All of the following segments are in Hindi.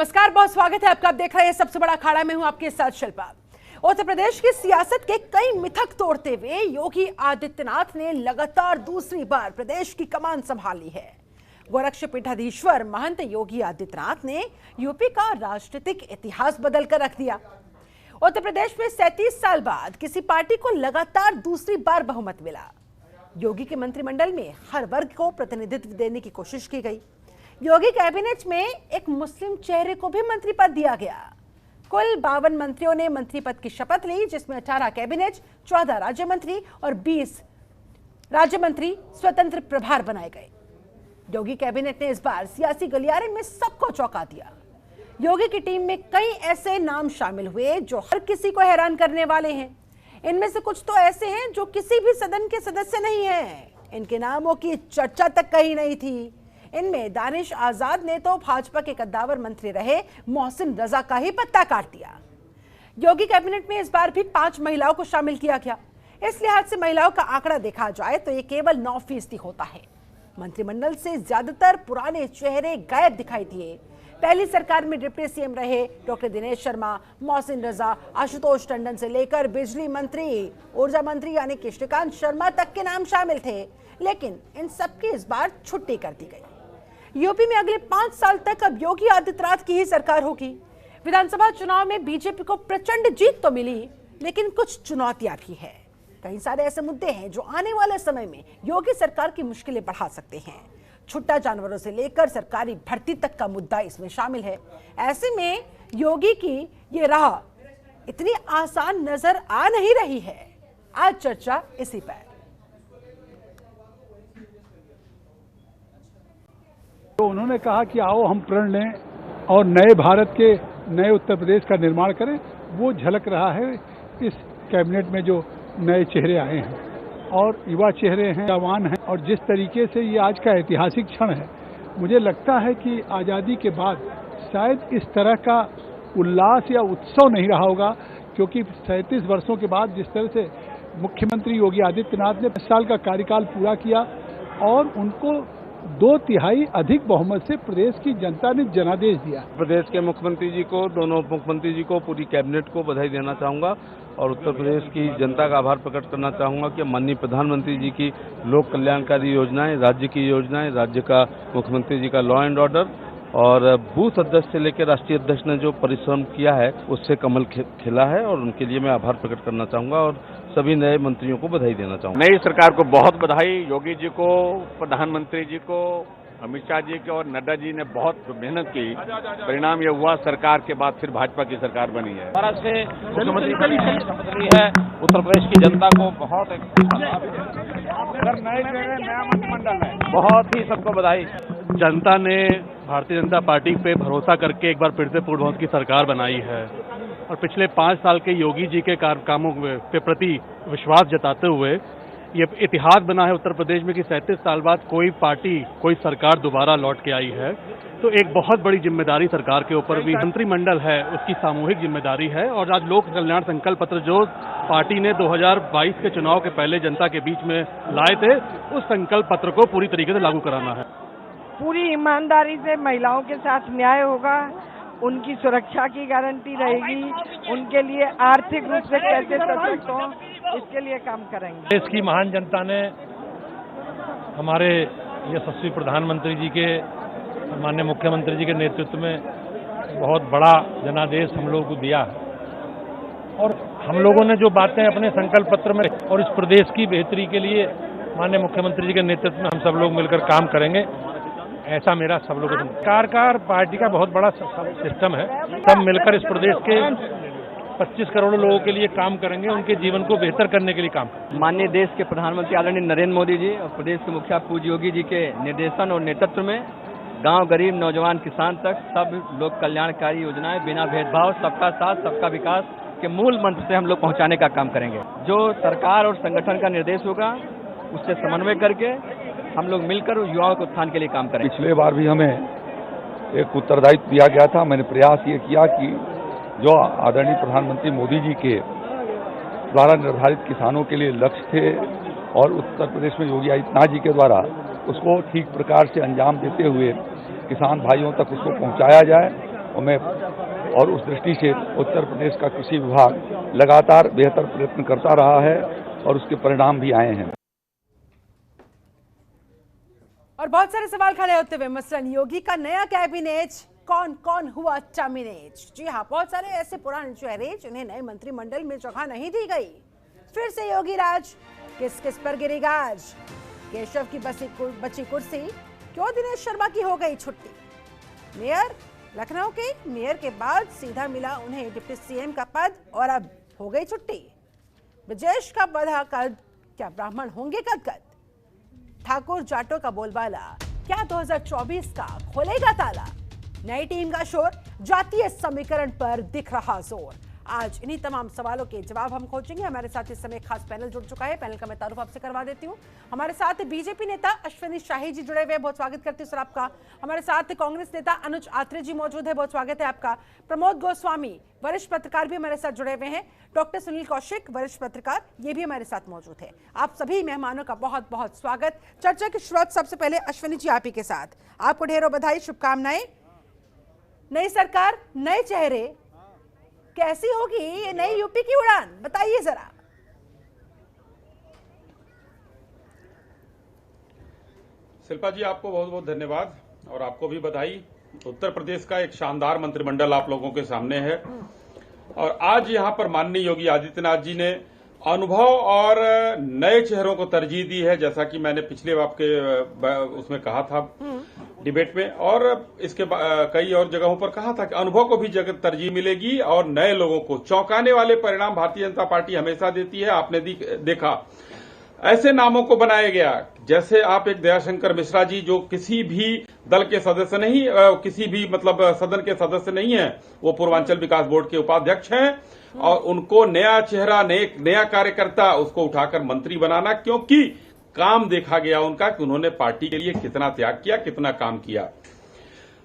नमस्कार, बहुत स्वागत है आपका। आप देख रहे हैं सबसे बड़ा अखाड़ा में हूं आपके साथ शिल्पा। उत्तर प्रदेश की सियासत के कई मिथक तोड़ते हुए योगी आदित्यनाथ ने लगातार दूसरी बार प्रदेश की कमान संभाली है। गोरक्षपीठाधीश्वर महंत योगी आदित्यनाथ ने यूपी का राजनीतिक इतिहास बदल कर रख दिया। उत्तर प्रदेश में 37 साल बाद किसी पार्टी को लगातार दूसरी बार बहुमत मिला। योगी के मंत्रिमंडल में हर वर्ग को प्रतिनिधित्व देने की कोशिश की गई। योगी कैबिनेट में एक मुस्लिम चेहरे को भी मंत्री पद दिया गया। कुल 52 मंत्रियों ने मंत्री पद की शपथ ली, जिसमें 18 कैबिनेट, 14 राज्य मंत्री और 20 राज्य मंत्री स्वतंत्र प्रभार बनाए गए। योगी कैबिनेट ने इस बार सियासी गलियारे में सबको चौंका दिया। योगी की टीम में कई ऐसे नाम शामिल हुए जो हर किसी को हैरान करने वाले हैं। इनमें से कुछ तो ऐसे हैं जो किसी भी सदन के सदस्य नहीं हैं। इनके नामों की चर्चा तक कहीं नहीं थी। इनमें दानिश आजाद ने तो भाजपा के कद्दावर मंत्री रहे मोहसिन रजा का ही पत्ता काट दिया। योगी कैबिनेट में इस बार भी 5 महिलाओं को शामिल किया गया। इस लिहाज से महिलाओं का आंकड़ा देखा जाए तो ये केवल 9% होता है। मंत्रिमंडल से ज्यादातर पुराने चेहरे गायब दिखाई दिए। पहली सरकार में डिप्टी सीएम रहे डॉक्टर दिनेश शर्मा, मोहसिन रजा, आशुतोष टंडन से लेकर बिजली मंत्री, ऊर्जा मंत्री यानी कि श्रीकांत शर्मा तक के नाम शामिल थे, लेकिन इन सबकी इस बार छुट्टी कर दी गई। यूपी में अगले 5 साल तक अब योगी आदित्यनाथ की ही सरकार होगी। विधानसभा चुनाव में बीजेपी को प्रचंड जीत तो मिली, लेकिन कुछ चुनौतियां भी है। कई सारे ऐसे मुद्दे हैं जो आने वाले समय में योगी सरकार की मुश्किलें बढ़ा सकते हैं। छुट्टा जानवरों से लेकर सरकारी भर्ती तक का मुद्दा इसमें शामिल है। ऐसे में योगी की ये राह इतनी आसान नजर आ नहीं रही है। आज चर्चा इसी पर। तो उन्होंने कहा कि आओ हम प्रण लें और नए भारत के, नए उत्तर प्रदेश का निर्माण करें। वो झलक रहा है इस कैबिनेट में जो नए चेहरे आए हैं और युवा चेहरे हैं, जवान हैं। और जिस तरीके से ये आज का ऐतिहासिक क्षण है, मुझे लगता है कि आज़ादी के बाद शायद इस तरह का उल्लास या उत्सव नहीं रहा होगा, क्योंकि 37 वर्षों के बाद जिस तरह से मुख्यमंत्री योगी आदित्यनाथ ने 10 साल का कार्यकाल पूरा किया और उनको 2/3 अधिक बहुमत से प्रदेश की जनता ने जनादेश दिया। प्रदेश के मुख्यमंत्री जी को, दोनों उप मुख्यमंत्री जी को, पूरी कैबिनेट को बधाई देना चाहूँगा और उत्तर प्रदेश की जनता का आभार प्रकट करना चाहूँगा कि माननीय प्रधानमंत्री जी की लोक कल्याणकारी योजनाएं, राज्य की योजनाएं, राज्य का मुख्यमंत्री जी का लॉ एंड ऑर्डर और बूथ अध्यक्ष से लेकर राष्ट्रीय अध्यक्ष ने जो परिश्रम किया है उससे कमल खिला है और उनके लिए मैं आभार प्रकट करना चाहूँगा और सभी नए मंत्रियों को बधाई देना चाहूँगा। नई सरकार को बहुत बधाई। योगी जी को, प्रधानमंत्री जी को, अमित शाह जी को और नड्डा जी ने बहुत मेहनत की। परिणाम ये हुआ, सरकार के बाद फिर भाजपा की सरकार बनी है। दोबारा से मुख्यमंत्री बनी है, शपथ ली है। उत्तर प्रदेश की जनता को बहुत नया मंत्रिमंडल है। बहुत ही सबको बधाई। जनता ने भारतीय जनता पार्टी पे भरोसा करके एक बार फिर से पूर्ण बहुमत की सरकार बनाई है और पिछले 5 साल के योगी जी के कामों के प्रति विश्वास जताते हुए ये इतिहास बना है उत्तर प्रदेश में कि 37 साल बाद कोई पार्टी, कोई सरकार दोबारा लौट के आई है। तो एक बहुत बड़ी जिम्मेदारी सरकार के ऊपर भी मंत्रिमंडल है, उसकी सामूहिक जिम्मेदारी है। और आज लोक कल्याण संकल्प पत्र जो पार्टी ने 2022 के चुनाव के पहले जनता के बीच में लाए थे, उस संकल्प पत्र को पूरी तरीके से लागू कराना है। पूरी ईमानदारी से महिलाओं के साथ न्याय होगा, उनकी सुरक्षा की गारंटी रहेगी, उनके लिए आर्थिक रूप से कैसे सशक्त हो, इसके लिए काम करेंगे। देश की महान जनता ने हमारे यशस्वी प्रधानमंत्री जी के, माननीय मुख्यमंत्री जी के नेतृत्व में बहुत बड़ा जनादेश हम लोगों को दिया है और हम लोगों ने जो बातें अपने संकल्प पत्र में और इस प्रदेश की बेहतरी के लिए माननीय मुख्यमंत्री जी के नेतृत्व में हम सब लोग मिलकर काम करेंगे, ऐसा मेरा सब लोगों का। सरकार पार्टी का बहुत बड़ा सिस्टम है। सब मिलकर इस प्रदेश के 25 करोड़ लोगों के लिए काम करेंगे, उनके जीवन को बेहतर करने के लिए काम। माननीय देश के प्रधानमंत्री आदरणीय नरेंद्र मोदी जी और प्रदेश के मुखिया पूज्य योगी जी के निर्देशन और नेतृत्व में गांव, गरीब, नौजवान, किसान तक सब लोग कल्याणकारी योजनाएं बिना भेदभाव, सबका साथ सबका विकास के मूल मंत्र से हम लोग पहुंचाने का काम करेंगे। जो सरकार और संगठन का निर्देश होगा उससे समन्वय करके हम लोग मिलकर युवाओं के उत्थान के लिए काम करेंगे। पिछले बार भी हमें एक उत्तरदायित्व दिया गया था। मैंने प्रयास ये किया कि जो आदरणीय प्रधानमंत्री मोदी जी के द्वारा निर्धारित किसानों के लिए लक्ष्य थे और उत्तर प्रदेश में योगी आदित्यनाथ जी के द्वारा उसको ठीक प्रकार से अंजाम देते हुए किसान भाइयों तक उसको पहुंचाया जाए और उस दृष्टि से उत्तर प्रदेश का कृषि विभाग लगातार बेहतर प्रयत्न करता रहा है और उसके परिणाम भी आए हैं। और बहुत सारे सवाल खड़े होते हुए मसलन योगी का नया कैबिनेट कौन कौन हुआ टर्मिनेट। जी हाँ, बहुत सारे ऐसे पुराने चेहरे जिन्हें नए मंत्रिमंडल में जगह नहीं दी गई। फिर से योगी राज, किस किस पर गिरेगा आज? केशव की बची कुर्सी, क्यों दिनेश शर्मा की हो गई छुट्टी? मेयर लखनऊ के मेयर के बाद सीधा मिला उन्हें डिप्टी सीएम का पद और अब हो गई छुट्टी। ब्रजेश का बधा कद, क्या ब्राह्मण होंगे कद? ठाकुर जाटों का बोलबाला, क्या 2024 का खोलेगा ताला? नई टीम का शोर, जातीय समीकरण पर दिख रहा जोर। आज इन्हीं तमाम सवालों के जवाब हम खोजेंगे। हमारे साथ इस समय खास पैनल जुड़ चुका है। पैनल का मैं तारुफ आपसे करवा देती हूँ। हमारे साथ बीजेपी नेता अश्विनी शाही जी जुड़े हुए हैं, बहुत स्वागत करती हूँ सर आपका। हमारे साथ कांग्रेस नेता अनुज आत्रे जी मौजूद है, बहुत स्वागत है आपका। प्रमोद गोस्वामी वरिष्ठ पत्रकार भी हमारे साथ जुड़े हुए हैं। डॉक्टर सुनील कौशिक वरिष्ठ पत्रकार, ये भी हमारे साथ मौजूद है। आप सभी मेहमानों का बहुत बहुत स्वागत। चर्चा की शुरुआत सबसे पहले अश्विनी जी आप ही के साथ। आपको ढेरों बधाई, शुभकामनाएं। नई सरकार, नए चेहरे, कैसी होगी ये नई यूपी की उड़ान, बताइए जरा। शिल्पा जी, आपको बहुत बहुत धन्यवाद और आपको भी बधाई। उत्तर प्रदेश का एक शानदार मंत्रिमंडल आप लोगों के सामने है और आज यहाँ पर माननीय योगी आदित्यनाथ जी ने अनुभव और नए चेहरों को तरजीह दी है, जैसा कि मैंने पिछले आपके उसमें कहा था डिबेट में, और इसके कई और जगहों पर कहा था कि अनुभव को भी जगह तरजीह मिलेगी और नए लोगों को। चौंकाने वाले परिणाम भारतीय जनता पार्टी हमेशा देती है। आपने देखा ऐसे नामों को बनाया गया, जैसे आप एक दयाशंकर मिश्रा जी जो किसी भी दल के सदस्य नहीं, किसी भी मतलब सदन के सदस्य नहीं है, वो पूर्वांचल विकास बोर्ड के उपाध्यक्ष हैं और उनको नया चेहरा, नया कार्यकर्ता उसको उठाकर मंत्री बनाना, क्योंकि काम देखा गया उनका कि उन्होंने पार्टी के लिए कितना त्याग किया, कितना काम किया।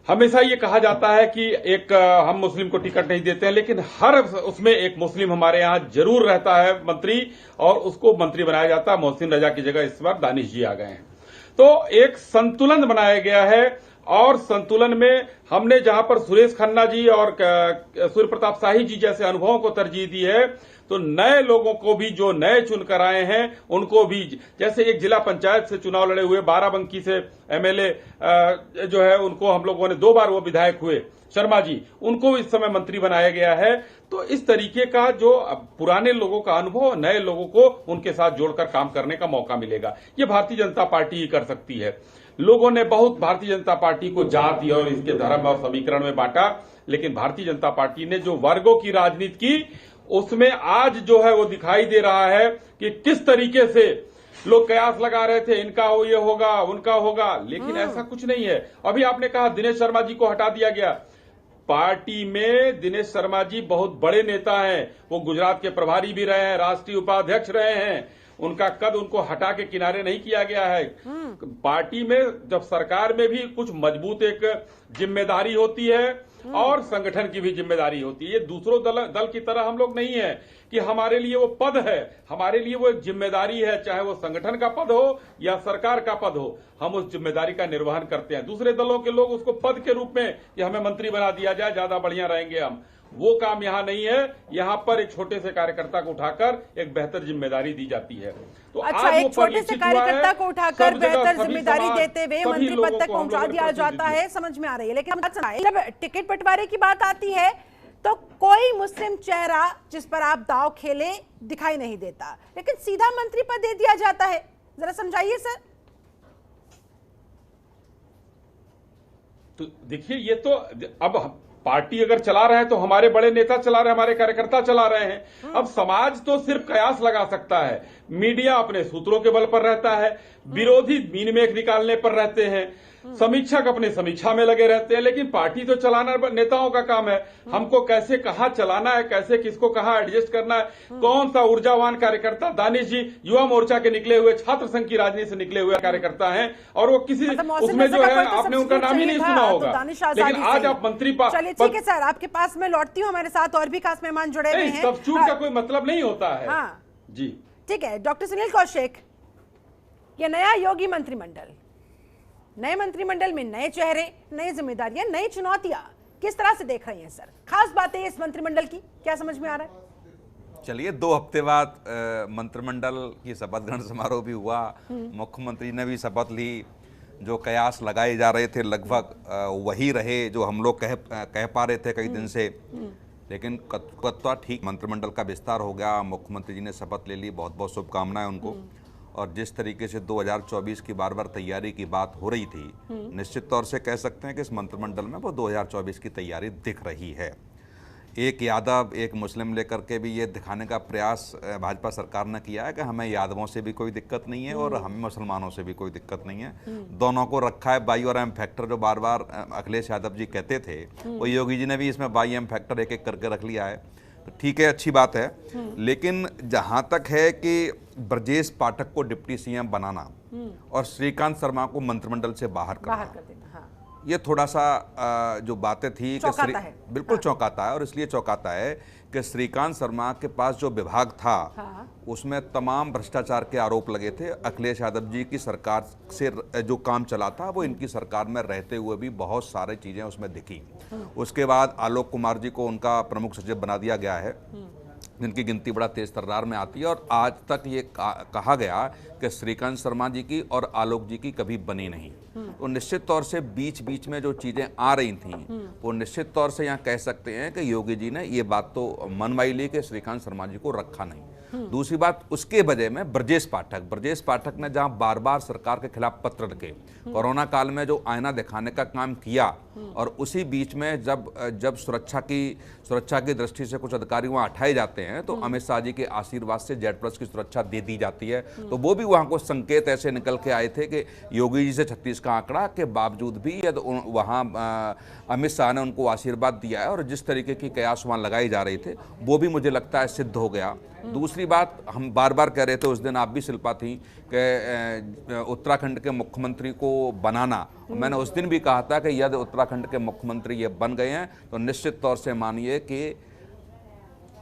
हमेशा ये कहा जाता है कि एक हम मुस्लिम को टिकट नहीं देते हैं, लेकिन हर उसमें एक मुस्लिम हमारे यहाँ जरूर रहता है मंत्री और उसको मंत्री बनाया जाता है। मोहसिन रजा की जगह इस बार दानिश जी आ गए हैं, तो एक संतुलन बनाया गया है और संतुलन में हमने जहां पर सुरेश खन्ना जी और सूर्य प्रताप शाही जी जैसे अनुभवों को तरजीह दी है, तो नए लोगों को भी जो नए चुनकर आए हैं उनको भी, जैसे एक जिला पंचायत से चुनाव लड़े हुए बाराबंकी से एमएलए जो है उनको हम लोगों ने 2 बार वो विधायक हुए शर्मा जी, उनको इस समय मंत्री बनाया गया है। तो इस तरीके का जो पुराने लोगों का अनुभव नए लोगों को उनके साथ जोड़कर काम करने का मौका मिलेगा। ये भारतीय जनता पार्टी ही कर सकती है। लोगों ने बहुत भारतीय जनता पार्टी को जाति और इसके धर्म और समीकरण में बांटा, लेकिन भारतीय जनता पार्टी ने जो वर्गों की राजनीति की उसमें आज जो है वो दिखाई दे रहा है कि किस तरीके से लोग कयास लगा रहे थे, इनका हो ये होगा उनका होगा, लेकिन ऐसा कुछ नहीं है। अभी आपने कहा दिनेश शर्मा जी को हटा दिया गया। पार्टी में दिनेश शर्मा जी बहुत बड़े नेता हैं, वो गुजरात के प्रभारी भी रहे हैं, राष्ट्रीय उपाध्यक्ष रहे हैं, उनका कद उनको हटा के किनारे नहीं किया गया है। पार्टी में जब सरकार में भी कुछ मजबूत एक जिम्मेदारी होती है और संगठन की भी जिम्मेदारी होती है। ये दूसरों दल की तरह हम लोग नहीं है कि हमारे लिए वो पद है, हमारे लिए वो एक जिम्मेदारी है, चाहे वो संगठन का पद हो या सरकार का पद हो, हम उस जिम्मेदारी का निर्वहन करते हैं। दूसरे दलों के लोग उसको पद के रूप में कि हमें मंत्री बना दिया जाए, ज्यादा बढ़िया रहेंगे हम, वो काम यहाँ नहीं है। यहाँ पर एक छोटे से कार्यकर्ता को उठाकर एक बेहतर जिम्मेदारी दी जाती है। तो अच्छा, एक छोटे से कार्यकर्ता को उठाकर बेहतर जिम्मेदारी देते हुए मंत्री पद तक पहुंचा दिया जाता है, समझ में आ रही है। लेकिन जब टिकट बंटवारे की बात आती है तो कोई मुस्लिम चेहरा जिस पर आप दांव खेले दिखाई नहीं देता, लेकिन सीधा मंत्री पद दे दिया जाता है। जरा समझाइए सर। तो देखिए, ये तो अब पार्टी अगर चला रहे हैं तो हमारे बड़े नेता चला रहे हैं, हमारे कार्यकर्ता चला रहे हैं। अब समाज तो सिर्फ कयास लगा सकता है, मीडिया अपने सूत्रों के बल पर रहता है, विरोधी मीन मेख निकालने पर रहते हैं, समीक्षक अपने समीक्षा में लगे रहते हैं, लेकिन पार्टी तो चलाना नेताओं का काम है। हमको कैसे कहां चलाना है, कैसे किसको कहां एडजस्ट करना है। कौन सा ऊर्जावान कार्यकर्ता, दानिश जी युवा मोर्चा के निकले हुए, छात्र संघ की राजनीति से निकले हुए कार्यकर्ता हैं और वो किसी उसमें जो है आपने उनका नाम ही नहीं सुना होगा, लेकिन आज आप मंत्री चलिए ठीक है सर, आपके पास मैं लौटती हूँ। हमारे साथ और भी खास मेहमान जुड़े हुए हैं। सब्स्टिट्यूट का कोई मतलब नहीं होता है। हाँ जी ठीक है। डॉक्टर सुनील कौशिक, ये नया योगी मंत्रिमंडल, नए मंत्रिमंडल में नए चेहरे, नई जिम्मेदारियां, नई चुनौतियां, किस तरह से देख रहे हैं सर? खास बातें इस मंत्रिमंडल की क्या समझ में आ रहा है? चलिए, 2 हफ्ते बाद मंत्रिमंडल की शपथ ग्रहण समारोह भी हुआ, मुख्यमंत्री ने भी शपथ ली। जो कयास लगाए जा रहे थे लगभग वही रहे जो हम लोग कह पा रहे थे कई दिन से। लेकिन कत्वा ठीक, मंत्रिमंडल का विस्तार हो गया, मुख्यमंत्री जी ने शपथ ले ली, बहुत बहुत शुभकामनाएं उनको। और जिस तरीके से 2024 की बार बार तैयारी की बात हो रही थी, निश्चित तौर से कह सकते हैं कि इस मंत्रिमंडल में वो 2024 की तैयारी दिख रही है। एक यादव एक मुस्लिम लेकर के भी ये दिखाने का प्रयास भाजपा सरकार ने किया है कि हमें यादवों से भी कोई दिक्कत नहीं है और हमें मुसलमानों से भी कोई दिक्कत नहीं है। दोनों को रखा है बाई और एम फैक्टर, जो बार बार अखिलेश यादव जी कहते थे, वो योगी जी ने भी इसमें बाई एम फैक्टर एक एक करके रख लिया है। तो ठीक है, अच्छी बात है। लेकिन जहाँ तक है कि ब्रजेश पाठक को डिप्टी सीएम बनाना और श्रीकांत शर्मा को मंत्रिमंडल से बाहर करना, ये थोड़ा सा जो बातें थी कि बिल्कुल चौंकाता है। और इसलिए चौंकाता है कि श्रीकांत शर्मा के पास जो विभाग था उसमें तमाम भ्रष्टाचार के आरोप लगे थे। अखिलेश यादव जी की सरकार से जो काम चला था वो इनकी सरकार में रहते हुए भी बहुत सारी चीज़ें उसमें दिखी। उसके बाद आलोक कुमार जी को उनका प्रमुख सचिव बना दिया गया है, जिनकी गिनती बड़ा तेज तर्रार में आती है। और आज तक ये कहा गया कि श्रीकांत शर्मा जी की और आलोक जी की कभी बनी नहीं। तो निश्चित तौर से बीच बीच में जो चीज़ें आ रही थीं वो निश्चित तौर से यहाँ कह सकते हैं कि योगी जी ने ये बात तो मनवाई ली कि श्रीकांत शर्मा जी को रखा नहीं। दूसरी बात, उसके वजह में ब्रजेश पाठक ने जहाँ बार बार सरकार के खिलाफ पत्र लिखे, कोरोना काल में जो आईना दिखाने का काम किया, और उसी बीच में जब सुरक्षा की दृष्टि से कुछ अधिकारी वहाँ हटाए जाते हैं तो अमित शाह जी के आशीर्वाद से Z+ की सुरक्षा दे दी जाती है। तो वो भी वहाँ को संकेत ऐसे निकल के आए थे कि योगी जी से 36 का आंकड़ा के बावजूद भी वहाँ अमित शाह ने उनको आशीर्वाद दिया है। और जिस तरीके की कयास वहाँ लगाई जा रही थे वो भी मुझे लगता है सिद्ध हो गया। दूसरी बात, हम बार बार कह रहे थे, उस दिन आप भी शिल्पा थी, कि उत्तराखंड के मुख्यमंत्री को बनाना, मैंने उस दिन भी कहा था कि यदि उत्तराखंड के मुख्यमंत्री ये बन गए हैं तो निश्चित तौर से मानिए कि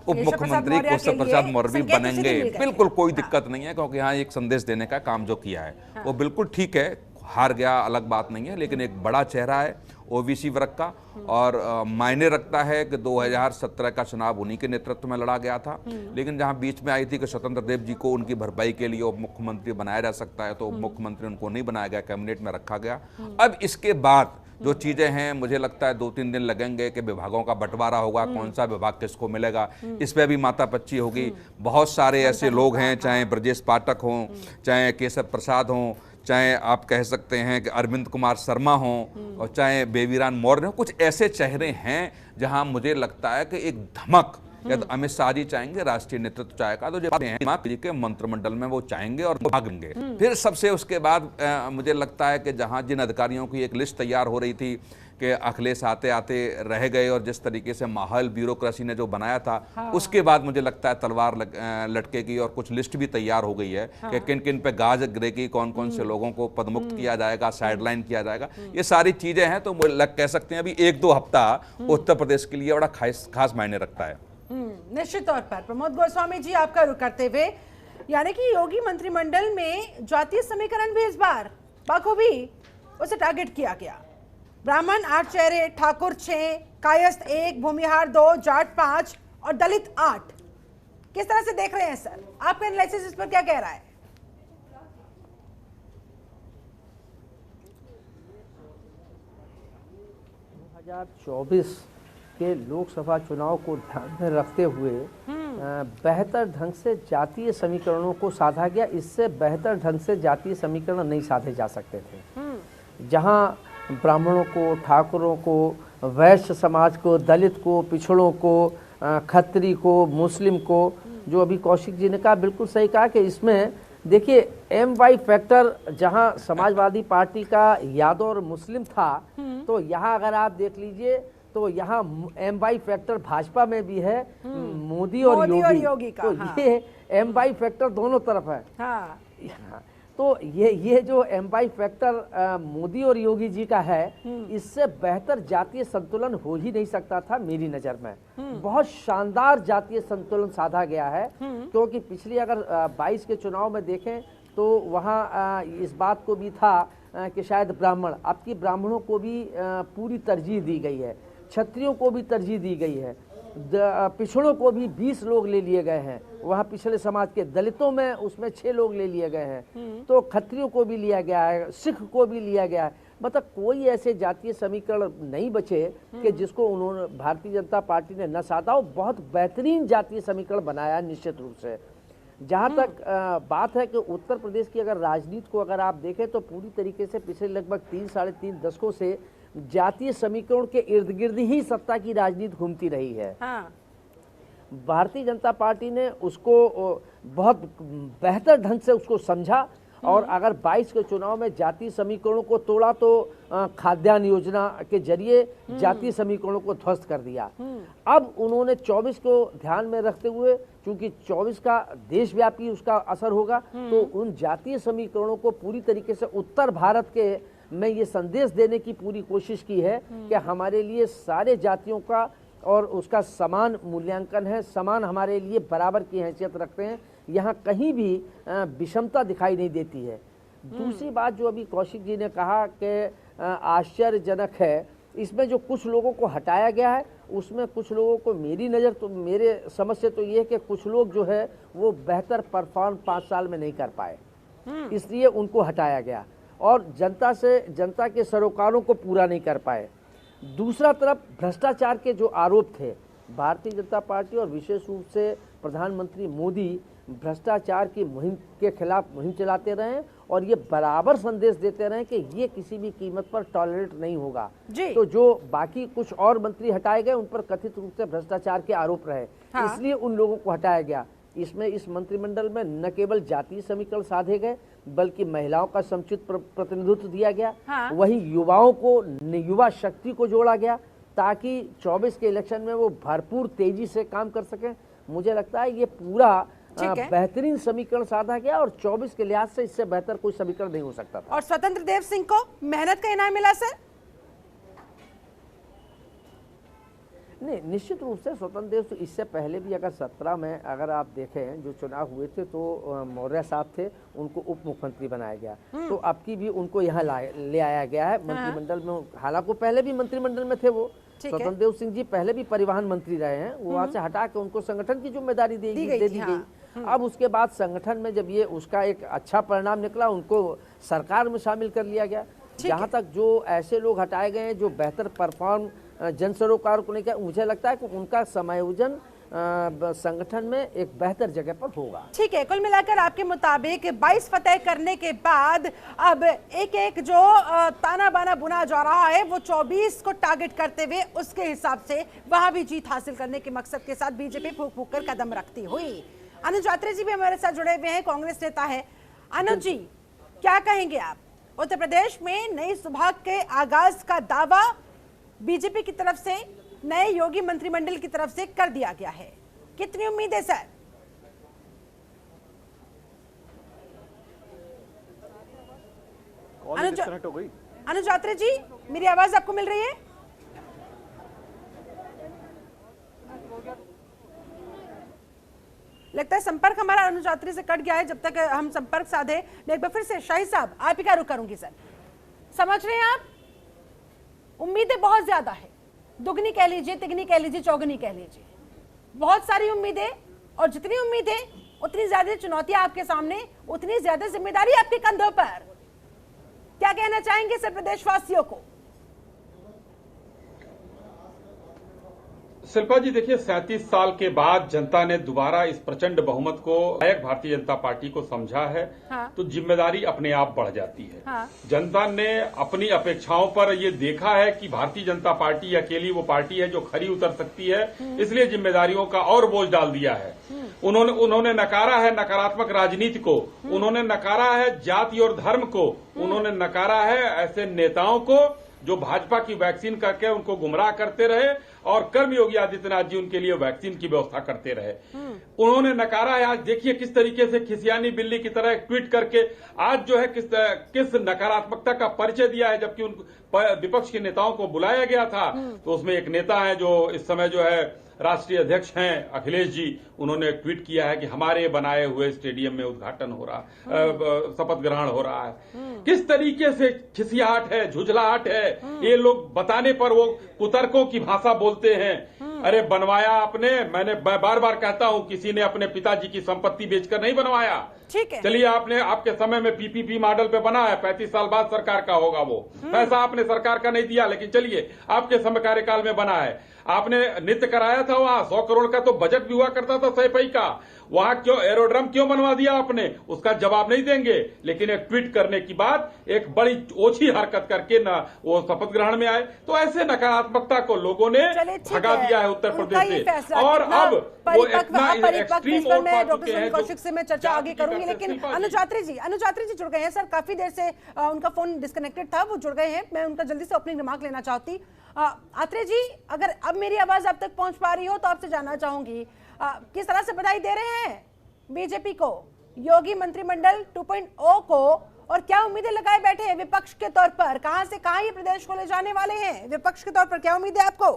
उप मुख्यमंत्री केशव प्रसाद मौर्य भी बनेंगे। बिल्कुल कोई दिक्कत नहीं है, क्योंकि यहाँ एक संदेश देने का काम जो किया है वो बिल्कुल ठीक है। हार गया अलग बात नहीं है, लेकिन एक बड़ा चेहरा है ओबीसी वर्ग का, और मायने रखता है कि 2017 का चुनाव उन्हीं के नेतृत्व में लड़ा गया था। लेकिन जहां बीच में आई थी कि स्वतंत्र देव जी को उनकी भरपाई के लिए उप मुख्यमंत्री बनाया जा सकता है, तो उप मुख्यमंत्री उनको नहीं बनाया गया, कैबिनेट में रखा गया। अब इसके बाद जो चीज़ें हैं, मुझे लगता है 2-3 दिन लगेंगे कि विभागों का बंटवारा होगा, कौन सा विभाग किसको मिलेगा, इस पर भी मातापच्ची होगी। बहुत सारे ऐसे लोग हैं, चाहे ब्रजेश पाठक हों, चाहे केशव प्रसाद हों, चाहे आप कह सकते हैं कि अरविंद कुमार शर्मा हों, और चाहे बेबीरान मौर्य हों, कुछ ऐसे चेहरे हैं जहां मुझे लगता है कि एक धमक, यदि अमित शाह जी चाहेंगे, राष्ट्रीय नेतृत्व चाहेगा, तो जो के मंत्रिमंडल में वो चाहेंगे और भागेंगे। फिर सबसे उसके बाद मुझे लगता है कि जहां जिन अधिकारियों की एक लिस्ट तैयार हो रही थी कि अखिलेश आते आते रह गए, और जिस तरीके से माहौल ब्यूरोक्रेसी ने जो बनाया था, उसके बाद मुझे लगता है तलवार लटकेगी और कुछ लिस्ट भी तैयार हो गई है कि किन किन पे गाज गिरेगी, कौन कौन से लोगों को पदमुक्त किया जाएगा, साइडलाइन किया जाएगा। ये सारी चीजें हैं। तो कह सकते हैं अभी 1-2 हफ्ता उत्तर प्रदेश के लिए बड़ा खास मायने रखता है। निश्चित तौर पर। प्रमोद गोस्वामी जी, आपका रुख करते हुए, यानी कि योगी मंत्रिमंडल में जातीय समीकरण भी इस बार बखूबी उसे टारगेट किया गया। ब्राह्मण 8 चेहरे, ठाकुर 6, कायस्थ 1, भूमिहार 2, जाट 5 और दलित 8। किस तरह से देख रहे हैं सर? आपका एनालिसिस इस पर क्या कह रहा है? के लोकसभा चुनाव को ध्यान में रखते हुए बेहतर ढंग से जातीय समीकरणों को साधा गया। इससे बेहतर ढंग से जातीय समीकरण नहीं साधे जा सकते थे। जहां ब्राह्मणों को, ठाकुरों को, वैश्य समाज को, दलित को, पिछड़ों को, खत्री को, मुस्लिम को, जो अभी कौशिक जी ने कहा, बिल्कुल सही कहा कि इसमें देखिए MY फैक्टर, जहां समाजवादी पार्टी का यादव और मुस्लिम था, तो यहाँ अगर आप देख लीजिए तो यहाँ MY फैक्टर भाजपा में भी है, मोदी और योगी का, तो ये MY फैक्टर दोनों तरफ है। तो ये जो MY फैक्टर मोदी और योगी जी का है, इससे बेहतर जातीय संतुलन हो ही नहीं सकता था मेरी नज़र में। बहुत शानदार जातीय संतुलन साधा गया है, क्योंकि पिछली अगर 22 के चुनाव में देखें तो वहाँ इस बात को भी था कि शायद ब्राह्मण, अब की ब्राह्मणों को भी पूरी तरजीह दी गई है। क्षत्रियों को भी तरजीह दी गई है, पिछड़ों को भी 20 लोग ले लिए गए हैं, वहाँ पिछड़े समाज के दलितों में उसमें 6 लोग ले लिए गए हैं, तो खत्रियों को भी लिया गया है, सिख को भी लिया गया है। मतलब कोई ऐसे जातीय समीकरण नहीं बचे कि जिसको उन्होंने भारतीय जनता पार्टी ने न साधा हो। बहुत बेहतरीन जातीय समीकरण बनाया निश्चित रूप से। जहाँ तक बात है कि उत्तर प्रदेश की अगर राजनीति को अगर आप देखें तो पूरी तरीके से पिछले लगभग 3-3.5 दशकों से जातीय समीकरण के इर्द गिर्द ही सत्ता की राजनीति घूमती रही है। हाँ। भारतीय जनता पार्टी ने उसको बहुत बेहतर ढंग से उसको समझा और अगर 22 के चुनाव में जातीय समीकरणों को तोड़ा तो खाद्यान्न योजना के जरिए जातीय समीकरणों को ध्वस्त कर दिया। अब उन्होंने 24 को ध्यान में रखते हुए, क्योंकि 24 का देशव्यापी उसका असर होगा, तो उन जातीय समीकरणों को पूरी तरीके से उत्तर भारत के में ये संदेश देने की पूरी कोशिश की है कि हमारे लिए सारे जातियों का और उसका समान मूल्यांकन है, समान हमारे लिए बराबर की हैसियत रखते हैं, यहाँ कहीं भी विषमता दिखाई नहीं देती है। दूसरी बात जो अभी कौशिक जी ने कहा कि आश्चर्यजनक है, इसमें जो कुछ लोगों को हटाया गया है उसमें कुछ लोगों को मेरे समझ से तो ये है कि कुछ लोग जो है वो बेहतर परफॉर्म 5 साल में नहीं कर पाए, इसलिए उनको हटाया गया और जनता के सरोकारों को पूरा नहीं कर पाए। दूसरा तरफ भ्रष्टाचार के जो आरोप थे, भारतीय जनता पार्टी और विशेष रूप से प्रधानमंत्री मोदी भ्रष्टाचार की मुहिम के खिलाफ मुहिम चलाते रहे और ये बराबर संदेश देते रहे कि ये किसी भी कीमत पर टॉलरेट नहीं होगा। तो जो बाकी कुछ और मंत्री हटाए गए उन पर कथित रूप से भ्रष्टाचार के आरोप रहे, इसलिए उन लोगों को हटाया गया। इसमें इस मंत्रिमंडल में न केवल जातीय समीकरण साधे गए बल्कि महिलाओं का समुचित प्रतिनिधित्व दिया गया। वहीं युवाओं को, युवा शक्ति को जोड़ा गया ताकि 24 के इलेक्शन में वो भरपूर तेजी से काम कर सकें। मुझे लगता है ये पूरा बेहतरीन समीकरण साधा गया और 24 के लिहाज से इससे बेहतर कोई समीकरण नहीं हो सकता था। और स्वतंत्र देव सिंह को मेहनत का इनाम मिला सर? नहीं, निश्चित रूप से स्वतंत्र देव तो इससे पहले भी अगर 17 में अगर आप देखें जो चुनाव हुए थे तो मौर्य साहब थे, उनको उप मुख्यमंत्री बनाया गया, तो अब की भी उनको यहाँ ले आया गया है मंत्रिमंडल में। हालांकि पहले भी मंत्रिमंडल में थे वो, स्वतंत्र देव सिंह जी पहले भी परिवहन मंत्री रहे हैं, वो वहाँ से हटा के उनको संगठन की जिम्मेदारी दे दी गई। अब उसके बाद संगठन में जब ये उसका एक अच्छा परिणाम निकला, उनको सरकार में शामिल कर लिया गया। जहाँ तक जो ऐसे लोग हटाए गए हैं जो बेहतर परफॉर्म जन सरोकार को नहीं किया, मुझे लगता है कि उनका समायोजन संगठन में एक बेहतर जगह पर होगा। ठीक है, कुल मिलाकर आपके मुताबिक 22 फतेह करने के बाद अब एक जो ताना बाना बुना जा रहा है वो 24 को टारगेट करते हुए उसके हिसाब से वहां भी जीत हासिल करने के मकसद के साथ बीजेपी फूंक फूंक कर कदम रखती हुई। अनुज यात्री जी भी हमारे साथ जुड़े हुए हैं, कांग्रेस नेता है। अनुज जी, क्या कहेंगे आप? उत्तर प्रदेश में नई सुबह के आगाज का दावा बीजेपी की तरफ से, नए योगी मंत्रिमंडल की तरफ से कर दिया गया है, कितनी उम्मीद है सर? अनुज यात्री जी, मेरी आवाज आपको मिल रही है? लगता है संपर्क हमारा अनुज यात्री से कट गया है। जब तक हम संपर्क साधे, मैं एक बार फिर से शाही साहब आप ही का रुख करूंगी। सर, समझ रहे हैं आप, उम्मीदें बहुत ज्यादा है, दुगनी कह लीजिए, तिगनी कह लीजिए, चौगनी कह लीजिए, बहुत सारी उम्मीदें, और जितनी उम्मीदें उतनी ज्यादा चुनौतियां आपके सामने, उतनी ज्यादा जिम्मेदारी आपके कंधों पर। क्या कहना चाहेंगे सर प्रदेशवासियों को? शिल्पा जी, देखिए 37 साल के बाद जनता ने दोबारा इस प्रचंड बहुमत को भारतीय जनता पार्टी को समझा है। तो जिम्मेदारी अपने आप बढ़ जाती है। जनता ने अपनी अपेक्षाओं पर ये देखा है कि भारतीय जनता पार्टी अकेली वो पार्टी है जो खरी उतर सकती है, इसलिए जिम्मेदारियों का और बोझ डाल दिया है। उन्होंने नकारा है नकारात्मक राजनीति को, उन्होंने नकारा है जाति और धर्म को, उन्होंने नकारा है ऐसे नेताओं को जो भाजपा की वैक्सीन करके उनको गुमराह करते रहे और कर्मयोगी आदित्यनाथ जी उनके लिए वैक्सीन की व्यवस्था करते रहे। उन्होंने नकारा है, आज देखिए किस तरीके से खिसियानी बिल्ली की तरह ट्वीट करके आज जो है किस नकारात्मकता का परिचय दिया है, जबकि उन विपक्ष के नेताओं को बुलाया गया था। तो उसमें एक नेता है जो इस समय जो है राष्ट्रीय अध्यक्ष हैं अखिलेश जी, उन्होंने ट्वीट किया है कि हमारे बनाए हुए स्टेडियम में उद्घाटन हो रहा, शपथ ग्रहण हो रहा है। किस तरीके से खिसियाहट है, झुझलाहट है, ये लोग बताने पर वो कुतर्कों की भाषा बोलते हैं। अरे बनवाया आपने, मैंने बार बार कहता हूं, किसी ने अपने पिताजी की संपत्ति बेचकर नहीं बनवाया। ठीक है, चलिए आपने आपके समय में पीपीपी मॉडल पे बना है, 35 साल बाद सरकार का होगा वो पैसा, आपने सरकार का नहीं दिया, लेकिन चलिए आपके समय कार्यकाल में बना है। आपने नित्य कराया था वहां, 100 करोड़ का तो बजट भी हुआ करता था सैफई का, वहां क्यों एरोड्रम क्यों बनवा दिया आपने, उसका जवाब नहीं देंगे। लेकिन एक ट्वीट करने की बाद एक बड़ी ओछी हरकत करके ना वो शपथ ग्रहण में आए, तो ऐसे नकारात्मकता को लोगों ने भगा दिया है उत्तर प्रदेश से। और अब वो इतना एक्सट्रीम और डॉक्टर सुनील कौशिक से मैं चर्चा आगे करूंगी, लेकिन अनुजात्री जी जुड़ गए हैं। सर, काफी देर से उनका फोन डिस्कनेक्टेड था, वो जुड़ गए हैं। मैं उनका जल्दी से ओपनिंग रिमार्क लेना चाहती। आत्रे जी, अगर अब मेरी आवाज आप तक पहुंच पा रही हो तो आपसे जानना चाहूंगी, किस तरह से बधाई दे रहे हैं बीजेपी को, योगी मंत्रिमंडल 2.0 को, और क्या उम्मीदें लगाए बैठे हैं विपक्ष के तौर पर? कहां से कहां ये प्रदेश को ले जाने वाले हैं विपक्ष के तौर पर, क्या उम्मीद है आपको?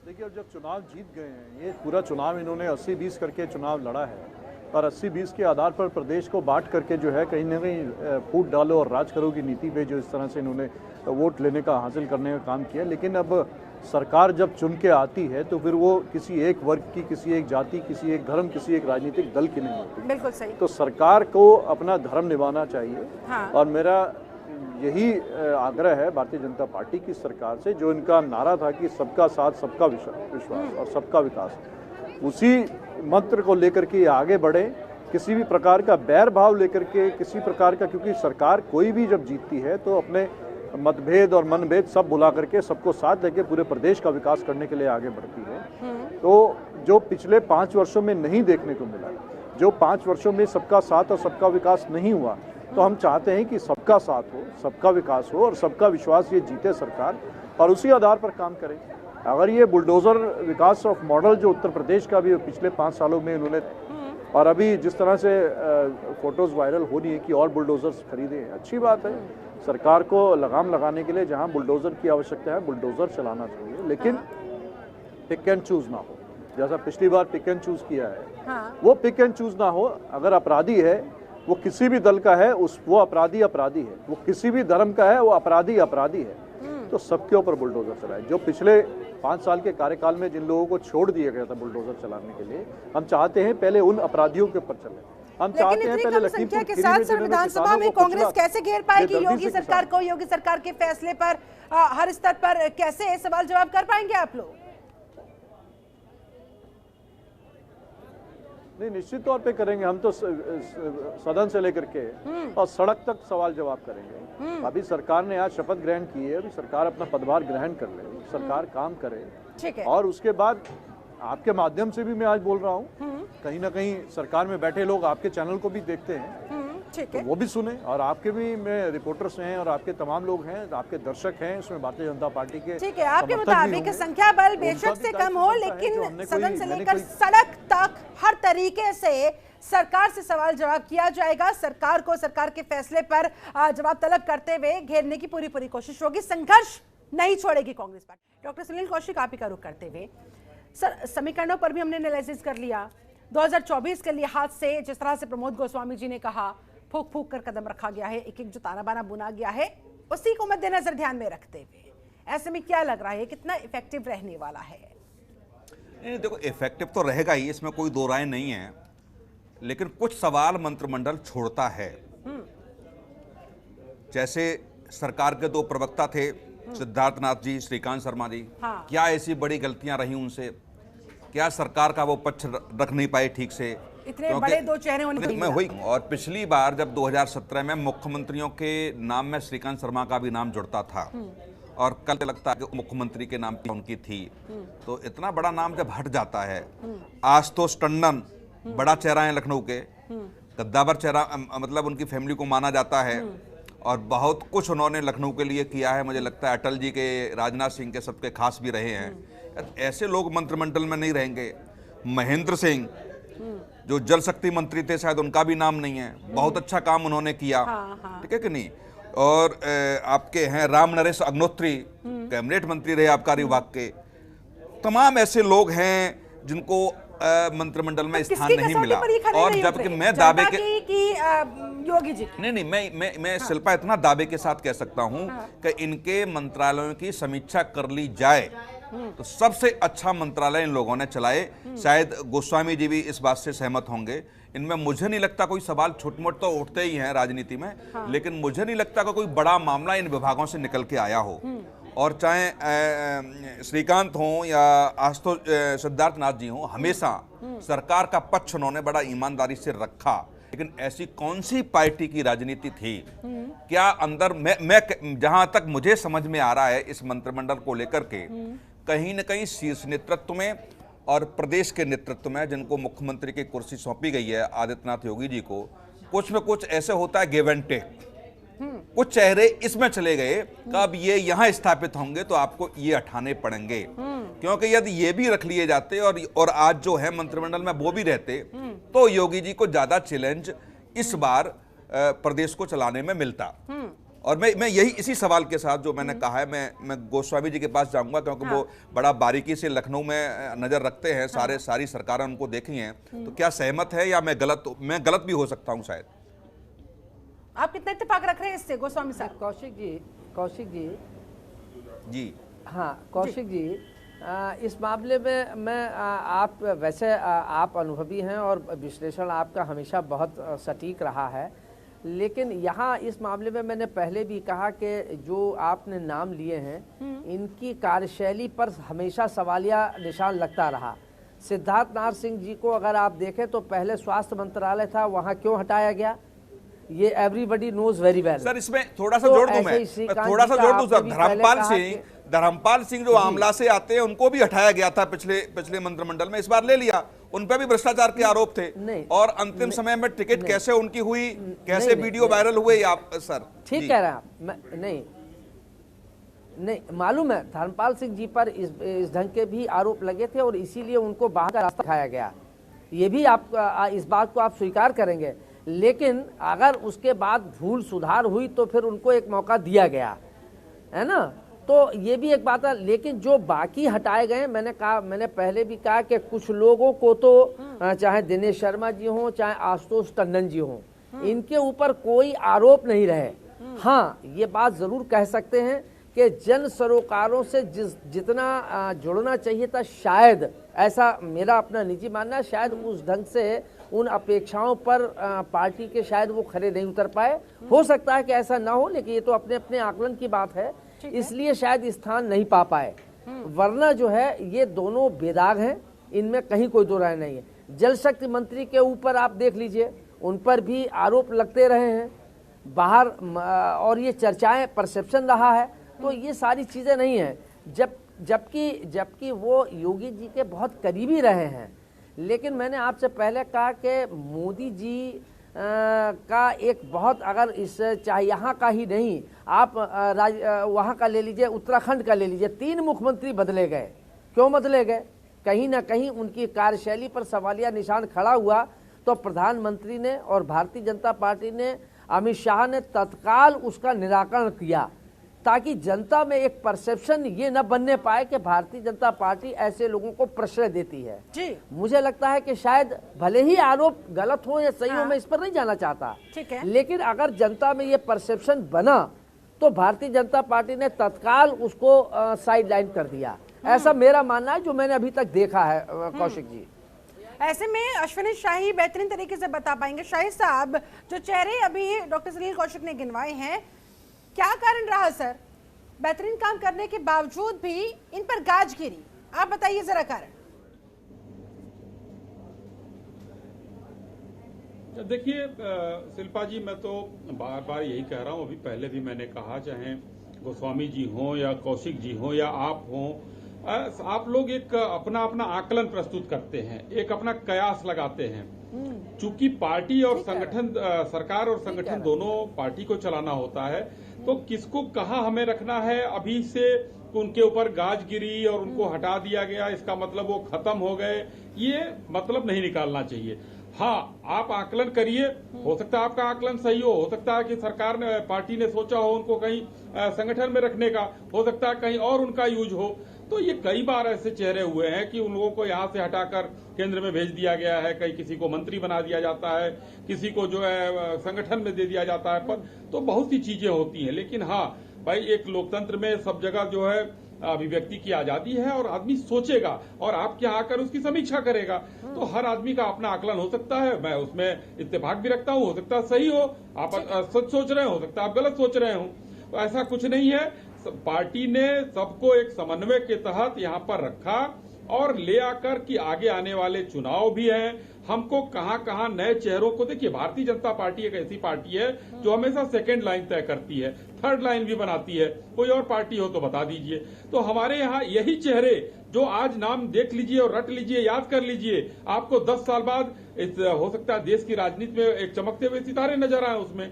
देखिए, जब चुनाव जीत गए हैं, ये पूरा चुनाव इन्होंने 80-20 करके चुनाव लड़ा है, और 80-20 के आधार पर प्रदेश को बांट करके जो है कहीं ना कहीं फूट डालो और राज करो की नीति पे जो इस तरह से इन्होंने वोट लेने का, हासिल करने का काम किया। लेकिन अब सरकार जब चुन के आती है तो फिर वो किसी एक वर्ग की, किसी एक जाति, किसी एक धर्म, किसी एक राजनीतिक दल की नहीं होती। बिल्कुल सही। तो सरकार को अपना धर्म निभाना चाहिए। हाँ। और मेरा यही आग्रह है भारतीय जनता पार्टी की सरकार से, जो इनका नारा था कि सबका साथ, सबका विश्वास और सबका विकास, उसी मंत्र को लेकर के आगे बढ़े। किसी भी प्रकार का बैर भाव लेकर के, किसी प्रकार का, क्योंकि सरकार कोई भी जब जीतती है तो अपने मतभेद और मनभेद सब भुला करके सबको साथ लेके पूरे प्रदेश का विकास करने के लिए आगे बढ़ती है। तो जो पिछले 5 वर्षों में नहीं देखने को मिला, जो 5 वर्षों में सबका साथ और सबका विकास नहीं हुआ, तो हम चाहते हैं कि सबका साथ हो, सबका विकास हो और सबका विश्वास ये जीते सरकार, और उसी आधार पर काम करें। अगर ये बुलडोजर विकास ऑफ मॉडल जो उत्तर प्रदेश का भी पिछले 5 सालों में इन्होंने, और अभी जिस तरह से फोटोज वायरल हो रही है कि और बुलडोजर्स खरीदे, अच्छी बात है। सरकार को लगाम लगाने के लिए जहां बुलडोजर की आवश्यकता है, बुलडोजर चलाना चाहिए, लेकिन पिक एंड चूज ना हो, जैसा पिछली बार पिक एंड चूज किया है। वो पिक एंड चूज ना हो। अगर अपराधी है वो किसी भी दल का है, वो अपराधी अपराधी है, वो किसी भी धर्म का है, वो अपराधी अपराधी है, तो सबके ऊपर बुलडोजर चलाए। जो पिछले 5 साल के कार्यकाल में जिन लोगों को छोड़ दिया गया था बुलडोजर चलाने के लिए, हम चाहते हैं पहले उन अपराधियों के ऊपर चले। हम चाहते हैं पहले संख्या के साथ विधानसभा में कांग्रेस कैसे घेर पाएगी योगी सरकार को, योगी सरकार के फैसले पर हर स्तर पर कैसे सवाल जवाब कर पाएंगे आप लोग? नहीं, निश्चित तौर पे करेंगे। हम तो सदन से लेकर के और सड़क तक सवाल जवाब करेंगे। अभी सरकार ने आज शपथ ग्रहण की है, अभी सरकार अपना पदभार ग्रहण कर ले, सरकार काम करे, ठीक है। और उसके बाद आपके माध्यम से भी मैं आज बोल रहा हूँ, कहीं ना कहीं सरकार में बैठे लोग आपके चैनल को भी देखते हैं, ठीक है, तो वो भी सुने, और आपके भी में रिपोर्टर्स हैं और आपके तमाम लोग हैं, आपके दर्शक हैं, इसमें भारतीय जनता पार्टी के, ठीक है। आपके मुताबिक संख्या बल बेशक से कम हो, लेकिन सदन से लेकर सड़क तक हर तरीके से सरकार से सवाल जवाब किया जाएगा। सरकार को सरकार के फैसले पर जवाब तलब करते हुए घेरने की पूरी कोशिश होगी। संघर्ष नहीं छोड़ेगी कांग्रेस पार्टी। डॉक्टर सुनील कौशिक, आप ही का रुख करते हुए, सर, समीकरणों पर भी हमने एनालिसिस कर लिया। 2024 के लिहाज से जिस तरह से प्रमोद गोस्वामी जी ने कहा, फूक फूक कर कदम रखा गया है, एक एक जो ताना बाना बुना गया है, उसी को मद्देनजर ध्यान में रखते हुए ऐसे में क्या लग रहा है, कितना इफेक्टिव रहने वाला है? नहीं, देखो, इफेक्टिव तो रहेगा ही, इसमें कोई दो राय नहीं है, लेकिन कुछ सवाल मंत्रिमंडल छोड़ता है। जैसे सरकार के 2 प्रवक्ता थे, सिद्धार्थनाथ जी, श्रीकांत शर्मा जी, क्या ऐसी बड़ी गलतियां रही उनसे? क्या सरकार का वो पक्ष रख नहीं पाए ठीक से? इतने बड़े 2 चेहरे होने में हुई। और पिछली बार जब 2017 में मुख्यमंत्रियों के नाम में श्रीकांत शर्मा का भी नाम जुड़ता था, और कल लगता है कि मुख्यमंत्री के नाम की उनकी थी, तो इतना बड़ा नाम जब हट जाता है। आशुतोष टंडन बड़ा चेहरा है लखनऊ के, कद्दावर चेहरा, मतलब उनकी फैमिली को माना जाता है, और बहुत कुछ उन्होंने लखनऊ के लिए किया है। मुझे लगता है अटल जी के, राजनाथ सिंह के सबके खास भी रहे हैं। ऐसे लोग मंत्रिमंडल में नहीं रहेंगे। महेंद्र सिंह जो जल शक्ति मंत्री थे, शायद उनका भी नाम नहीं है, बहुत अच्छा काम उन्होंने किया, ठीक है कि नहीं? और आपके हैं राम नरेश अग्निहोत्री, कैबिनेट मंत्री रहे आबकारी विभाग के। तमाम ऐसे लोग हैं जिनको मंत्रिमंडल में स्थान नहीं मिला। और जबकि मैं दावे के योगी जी नहीं मैं शिल्पा इतना दावे के साथ कह सकता हूं कि इनके मंत्रालयों की समीक्षा कर ली जाए तो सबसे अच्छा मंत्रालय इन लोगों ने चलाए। शायद गोस्वामी जी भी इस बात से सहमत होंगे। इनमें मुझे नहीं लगता कोई सवाल छोट-मोट तो उठते ही हैं राजनीति में, लेकिन मुझे नहीं लगता कि कोई बड़ा मामला इन विभागों से निकल के आया हो। और चाहे श्रीकांत हो या आशुतोष सिद्धार्थ नाथ जी हो, हमेशा सरकार का पक्ष उन्होंने बड़ा ईमानदारी से रखा। लेकिन ऐसी कौन सी पार्टी की राजनीति थी क्या अंदर मैं जहां तक मुझे समझ में आ रहा है इस मंत्रिमंडल को लेकर के, कहीं न कहीं शीर्ष नेतृत्व में और प्रदेश के नेतृत्व में, जिनको मुख्यमंत्री की कुर्सी सौंपी गई है आदित्यनाथ योगी जी को, कुछ में कुछ ऐसे होता है गिव एंड टेक। कुछ चेहरे इसमें चले गए कि अब ये यहां स्थापित होंगे तो आपको ये हटाने पड़ेंगे, क्योंकि यदि ये भी रख लिए जाते और आज जो है मंत्रिमंडल में वो भी रहते तो योगी जी को ज्यादा चैलेंज इस बार प्रदेश को चलाने में मिलता। और मैं यही इसी सवाल के साथ जो मैंने कहा है, मैं गोस्वामी जी के पास जाऊंगा, क्योंकि वो बड़ा बारीकी से लखनऊ में नजर रखते हैं, सारी सरकारें उनको देखी हैं। तो क्या सहमत है या मैं गलत भी हो सकता हूं शायद? आप कितना इत्तेफाक रख रहे हैं इससे गोस्वामी साहब? कौशिक जी हाँ, कौशिक जी इस मामले में मैं आप वैसे आप अनुभवी हैं और विश्लेषण आपका हमेशा बहुत सटीक रहा है, लेकिन यहाँ इस मामले में मैंने पहले भी कहा कि जो आपने नाम लिए हैं इनकी कार्यशैली पर हमेशा सवालिया निशान लगता रहा। सिद्धार्थ नाथ सिंह जी को अगर आप देखें तो पहले स्वास्थ्य मंत्रालय था, वहाँ क्यों हटाया गया ये everybody knows very well. Sir इसमें थोड़ा सा जोड़ दूं, मैं थोड़ा सा जोड़ दूं सर। धर्मपाल सिंह जो आमला से आते हैं उनको भी हटाया गया था पिछले मंत्रिमंडल में, इस बार ले लिया। उन पर भी भ्रष्टाचार के आरोप थे और अंतिम समय में टिकट कैसे उनकी हुई, कैसे वीडियो वायरल हुए आप सर? ठीक कह रहे हैं आप। नहीं मालूम है, धर्मपाल सिंह जी पर इस ढंग के भी आरोप लगे थे और इसीलिए उनको बाहर का रास्ता दिखाया गया। ये भी आप इस बात को आप स्वीकार करेंगे, लेकिन अगर उसके बाद भूल सुधार हुई तो फिर उनको एक मौका दिया गया है ना, तो ये भी एक बात है। लेकिन जो बाकी हटाए गए, मैंने पहले भी कहा कि कुछ लोगों को तो चाहे दिनेश शर्मा जी हों चाहे आशुतोष टंडन जी हों, इनके ऊपर कोई आरोप नहीं रहे। हाँ, ये बात जरूर कह सकते हैं कि जन सरोकारों से जितना जुड़ना चाहिए था, शायद ऐसा मेरा अपना निजी मानना है, शायद उस ढंग से उन अपेक्षाओं पर पार्टी के शायद वो खरे नहीं उतर पाए। हो सकता है कि ऐसा ना हो, लेकिन ये तो अपने अपने आकलन की बात है, इसलिए शायद स्थान नहीं पा पाए। वरना जो है ये दोनों बेदाग हैं, इनमें कहीं कोई दो राय नहीं है। जल शक्ति मंत्री के ऊपर आप देख लीजिए, उन पर भी आरोप लगते रहे हैं बाहर, और ये चर्चाएं परसेप्शन रहा है। तो ये सारी चीज़ें नहीं हैं, जबकि वो योगी जी के बहुत करीबी रहे हैं। लेकिन मैंने आपसे पहले कहा कि मोदी जी का एक बहुत, अगर इस चाहे यहाँ का ही नहीं, आप वहाँ का ले लीजिए, उत्तराखंड का ले लीजिए, 3 मुख्यमंत्री बदले गए। क्यों बदले गए? कहीं ना कहीं उनकी कार्यशैली पर सवालिया निशान खड़ा हुआ। तो प्रधानमंत्री ने और भारतीय जनता पार्टी ने, अमित शाह ने तत्काल उसका निराकरण किया, ताकि जनता में एक परसेप्शन ये न बनने पाए कि भारतीय जनता पार्टी ऐसे लोगों को प्रश्रय देती है जी। मुझे लगता है कि शायद भले ही आरोप गलत हो या सही हो, मैं इस पर नहीं जाना चाहता, ठीक है, लेकिन अगर जनता में ये परसेप्शन बना तो भारतीय जनता पार्टी ने तत्काल उसको साइड लाइन कर दिया। ऐसा मेरा मानना है, जो मैंने अभी तक देखा है। कौशिक जी, ऐसे में अश्विनी शाही बेहतरीन तरीके से बता पाएंगे। शाही साहब, जो चेहरे अभी डॉक्टर सलील कौशिक ने गिनवाए हैं, क्या कारण रहा सर बेहतरीन काम करने के बावजूद भी इन पर गाज गिरी? आप बताइए जरा कारण। देखिए शिल्पा जी, मैं तो बार बार यही कह रहा हूं, अभी पहले भी मैंने कहा, चाहे गोस्वामी जी हों या कौशिक जी हों या आप हों, आप लोग एक अपना आकलन प्रस्तुत करते हैं, एक अपना कयास लगाते हैं। चूंकि पार्टी और संगठन, सरकार और संगठन दोनों पार्टी को चलाना होता है, तो किसको कहाँ हमें रखना है, अभी से उनके ऊपर गाज गिरी और उनको हटा दिया गया, इसका मतलब वो खत्म हो गए, ये मतलब नहीं निकालना चाहिए। हाँ, आप आकलन करिए, हो सकता है आपका आकलन सही हो सकता है कि सरकार ने, पार्टी ने सोचा हो उनको कहीं संगठन में रखने का, हो सकता है कहीं और उनका यूज हो। तो ये कई बार ऐसे चेहरे हुए हैं कि उन लोगों को यहाँ से हटाकर केंद्र में भेज दिया गया है, कहीं किसी को मंत्री बना दिया जाता है, किसी को जो है संगठन में दे दिया जाता है पद, तो बहुत सी चीजें होती हैं। लेकिन हाँ भाई, एक लोकतंत्र में सब जगह जो है अभिव्यक्ति की आजादी है और आदमी सोचेगा और आपके यहाँ आकर उसकी समीक्षा करेगा। तो हर आदमी का अपना आकलन हो सकता है, मैं उसमें इत्तेफाक भी रखता हूँ, हो सकता है सही हो, आप सच सोच रहे हो सकता है आप गलत सोच रहे हो, तो ऐसा कुछ नहीं है। पार्टी ने सबको एक समन्वय के तहत यहाँ पर रखा और ले आकर कि आगे आने वाले चुनाव भी हैं, हमको कहां कहां नए चेहरों को, देखिए भारतीय जनता पार्टी एक ऐसी पार्टी है जो हमेशा सेकंड लाइन तय करती है, थर्ड लाइन भी बनाती है। कोई और पार्टी हो तो बता दीजिए। तो हमारे यहाँ यही चेहरे जो आज नाम देख लीजिए और रट लीजिए, याद कर लीजिए, आपको 10 साल बाद हो सकता है देश की राजनीति में एक चमकते हुए सितारे नजर आए, उसमें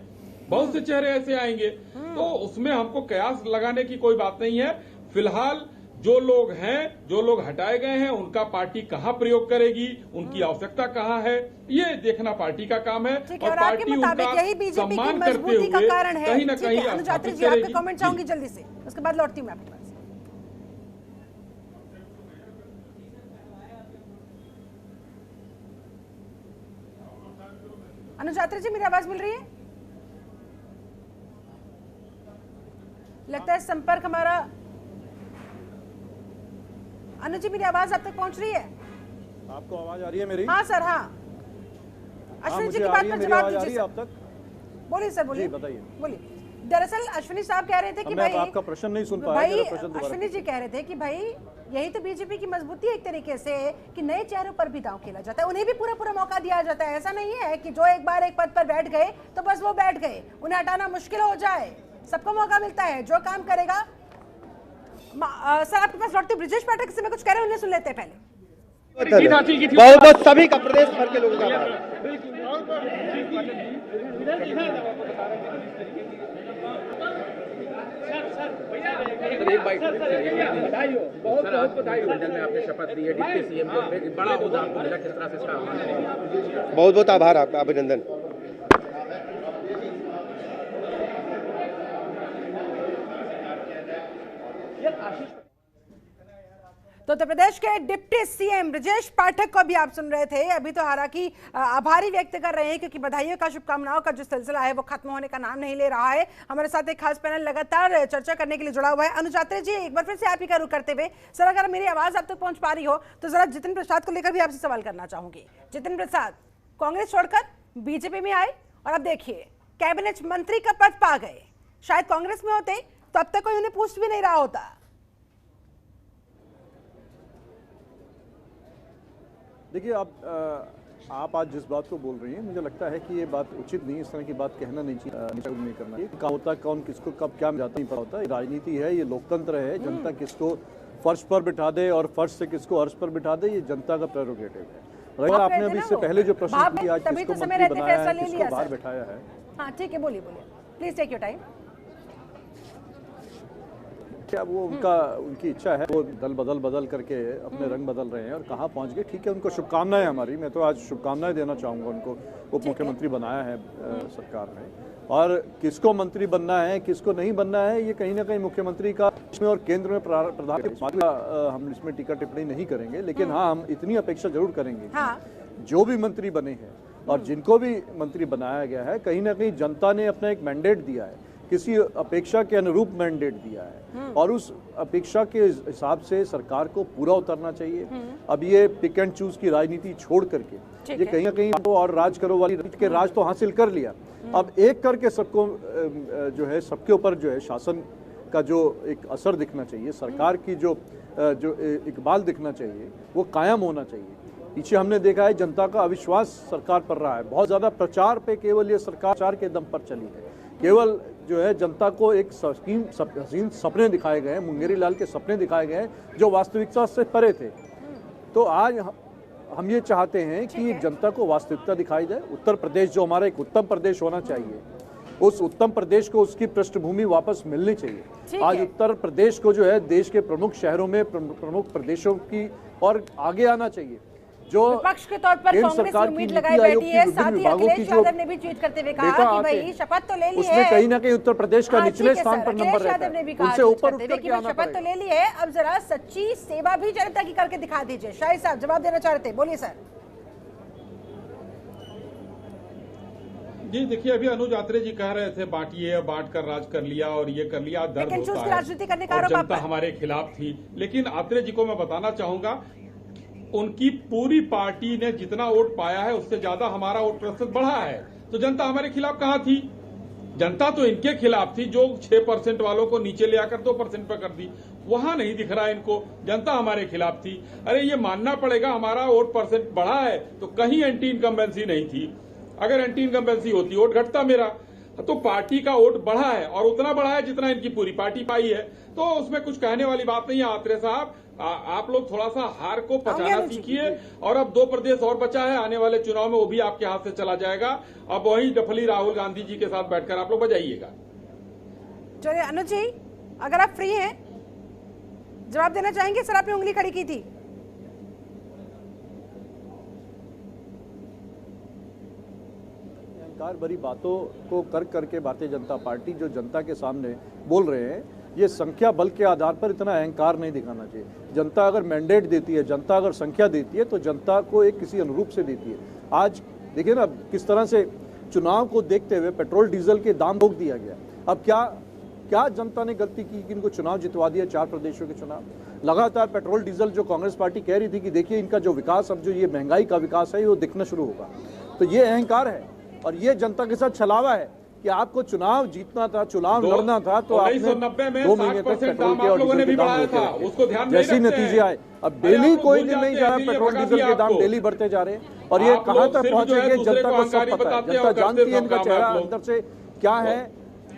बहुत से चेहरे ऐसे आएंगे। तो उसमें हमको कयास लगाने की कोई बात नहीं है। फिलहाल जो लोग हैं, जो लोग हटाए गए हैं, उनका पार्टी कहाँ प्रयोग करेगी, उनकी आवश्यकता कहाँ है, ये देखना पार्टी का काम है। और पार्टी उनका सम्मान करते हुए कहीं न कहीं अनुजात्री जी, आपके कमेंट चाहूंगी जल्दी से, उसके बाद लौटती हूँ मैं आपके पास। अनुजात्री जी, मेरी आवाज मिल रही है? लगता है संपर्क हमारा। अनुज जी, मेरी आवाज आप तक पहुंच रही है? आपको आवाज आ रही है मेरी? हाँ सर, हाँ। अश्विनी जी की बात पर जवाब दीजिए आप तक। बोलिए सर, बोलिए, बताइए। बोलिए। दरअसल अश्विनी साहब कह रहे थे कि भाई, आपका प्रश्न नहीं सुन पाया, भाई अश्विनी जी कह रहे थे कि भाई यही तो बीजेपी की मजबूती है एक तरीके से कि नए चेहरों पर भी दांव खेला जाता है, उन्हें भी पूरा पूरा मौका दिया जाता है। ऐसा नहीं है कि जो एक बार एक पद पर बैठ गए तो बस वो बैठ गए, उन्हें हटाना मुश्किल हो जाए, सबको मौका मिलता है। जो काम करेगा सर, आपके पास लौटते ब्रिजेश पाठक से मैं कुछ कह रहे हैं, उन्हें सुन लेते हैं पहले। बहुत बहुत सभी का, प्रदेश भर के लोगों का आपने शपथ ली है, डिप्टी सीएम को बड़ा होदा आपको मिला, किस तरह से इसका आह्वान करेंगे? बहुत बहुत आभार, आपका अभिनंदन। तो उत्तर प्रदेश के डिप्टी सीएम ब्रिजेश पाठक को भी आप सुन रहे थे। अभी तो हालांकि आभारी व्यक्त कर रहे हैं क्योंकि बधाइयों का, शुभकामनाओं का जो सिलसिला है वो खत्म होने का नाम नहीं ले रहा है। हमारे साथ एक खास पैनल लगातार चर्चा करने के लिए जुड़ा हुआ है। अनुजात्री जी, एक बार फिर से आप ही का रुख करते हुए, सर अगर मेरी आवाज आप तक पहुंच पा रही हो तो जरा जितिन प्रसाद को लेकर भी आपसे सवाल करना चाहूंगी। जितिन प्रसाद कांग्रेस छोड़कर बीजेपी में आए और अब देखिए कैबिनेट मंत्री का पद पा गए। शायद कांग्रेस में होते तो अब तक कोई उन्हें पूछ भी नहीं रहा होता। देखिए, आप आज जिस बात को बोल रही हैं, मुझे लगता है कि ये बात उचित नहीं, इस तरह की बात कहना नहीं चाहिए, नहीं करना चाहिए। क्या होता है, कौन किसको कब क्या जाता नहीं पता होता। राजनीति है, ये लोकतंत्र है, जनता किसको फर्श पर बिठा दे और फर्श से किसको अर्श पर बिठा दे, ये जनता का प्रेरोगेटिव है। आपने अभी इससे पहले जो प्रश्न किया, आज किसको मंत्री बनाया है, किसको बाहर बिठाया है। हाँ ठीक है, बोलिए बोलिए, प्लीज टेक योर टाइम। क्या वो उनकी इच्छा है, वो दल बदल करके अपने रंग बदल रहे हैं और कहाँ पहुँच गए। ठीक है, उनको शुभकामनाएं हमारी। मैं तो आज शुभकामनाएं देना चाहूँगा उनको। उप मुख्यमंत्री बनाया है सरकार ने, और किसको मंत्री बनना है किसको नहीं बनना है, ये कहीं ना कहीं मुख्यमंत्री का और केंद्र में प्रधान, हम इसमें टीका टिप्पणी नहीं करेंगे। लेकिन हाँ, हम इतनी अपेक्षा जरूर करेंगे जो भी मंत्री बने हैं और जिनको भी मंत्री बनाया गया है, कहीं ना कहीं जनता ने अपना एक मैंडेट दिया है, किसी अपेक्षा के अनुरूप मैंडेट दिया है और उस अपेक्षा के हिसाब से सरकार को पूरा उतरना चाहिए। अब ये पिक एंड चूज की राजनीति छोड़ करके ये कहीं ना कहीं तो और राज करो वाली के राज तो हासिल कर लिया। अब एक करके सबको जो है, सबके ऊपर जो है शासन का जो एक असर दिखना चाहिए, सरकार की जो इकबाल दिखना चाहिए, वो कायम होना चाहिए। पीछे हमने देखा है जनता का अविश्वास सरकार पर रहा है, बहुत ज्यादा प्रचार पे केवल ये सरकार प्रचार के दम पर चली है। केवल जो है जनता को एक हसीन सपने दिखाए गए, मुंगेरी लाल के सपने दिखाए गए जो वास्तविकता से परे थे। तो आज हम ये चाहते हैं कि जनता को वास्तविकता दिखाई जाए। उत्तर प्रदेश जो हमारा एक उत्तम प्रदेश होना चाहिए, उस उत्तम प्रदेश को उसकी पृष्ठभूमि वापस मिलनी चाहिए। आज उत्तर प्रदेश को जो है देश के प्रमुख शहरों में, प्रमुख प्रदेशों की और आगे आना चाहिए। जो विपक्ष के तौर पर कांग्रेस की उम्मीद लगाई बैठी है। साथ ही अखिलेश यादव ने भी ट्वीट करते हुए कहा कि भाई शपथ तो ले ली है, उसमें कहीं ना कहीं उत्तर प्रदेश का निचले स्थान पर नंबर रहता यादव ने भी है, कहा उनसे ऊपर कि शपथ तो ले ली है, अब जरा सच्ची सेवा भी जनता की करके दिखा दीजिए। शाहिद साहब जवाब देना चाह रहे थे, बोलिए सर। जी देखिए, अभी अनुज आत्रे जी कह रहे थे बांटिए, बांट कर राज कर लिया और ये कर लिया, दर्द होता है राजनीति करने का और आरोप जनता हमारे खिलाफ थी। लेकिन आत्रे जी को मैं बताना चाहूंगा, उनकी पूरी पार्टी ने जितना वोट पाया है उससे ज्यादा हमारा वोट प्रतिशत बढ़ा है, तो जनता हमारे खिलाफ कहां थी? जनता तो इनके खिलाफ थी, जो 6% वालों को नीचे ले आकर 2% पर कर दी, वहां नहीं दिख रहा इनको, जनता हमारे खिलाफ थी। अरे ये मानना पड़ेगा, हमारा वोट परसेंट बढ़ा है तो कहीं एंटी इनकम्बेंसी नहीं थी। अगर एंटी इनकम्बेंसी होती वोट घटता मेरा। तो पार्टी का वोट बढ़ा है और उतना बढ़ा है जितना इनकी पूरी पार्टी पाई है, तो उसमें कुछ कहने वाली बात नहीं है। आत्रे साहब, आप लोग थोड़ा सा हार को पचाना सीखिए, और अब 2 प्रदेश और बचा है, आने वाले चुनाव में वो भी आपके हाथ से चला जाएगा। अब वही डफली राहुल गांधी जी के साथ बैठकर आप लोग बजाइएगा। चलिए अनुज जी, अगर आप फ्री हैं जवाब देना चाहेंगे। सर आपने उंगली खड़ी की थी। अहंकार भरी बातों को कर करके भारतीय जनता पार्टी जो जनता के सामने बोल रहे हैं, ये संख्या बल के आधार पर इतना अहंकार नहीं दिखाना चाहिए। जनता अगर मैंडेट देती है, जनता अगर संख्या देती है, तो जनता को एक किसी अनुरूप से देती है। आज देखिए ना किस तरह से चुनाव को देखते हुए पेट्रोल डीजल के दाम रोक दिया गया। अब क्या जनता ने गलती की कि इनको चुनाव जितवा दिया, 4 प्रदेशों के चुनाव। लगातार पेट्रोल डीजल जो कांग्रेस पार्टी कह रही थी कि देखिए इनका जो विकास, अब जो ये महंगाई का विकास है वो दिखना शुरू होगा, तो ये अहंकार है और ये जनता के साथ छलावा है कि आपको चुनाव जीतना था, चुनाव लड़ना था, तो आपने 2 महीने तक पेट्रोल के और डीजल के दाम रोके रखे। जैसे नतीजे आए, अब डेली कोई दिन नहीं जा रहा, पेट्रोल डीजल के दाम डेली बढ़ते जा रहे हैं और ये कहां तक पहुंचेंगे जनता को सब पता है। जनता जानती है इनका चेहरा अंदर से क्या है,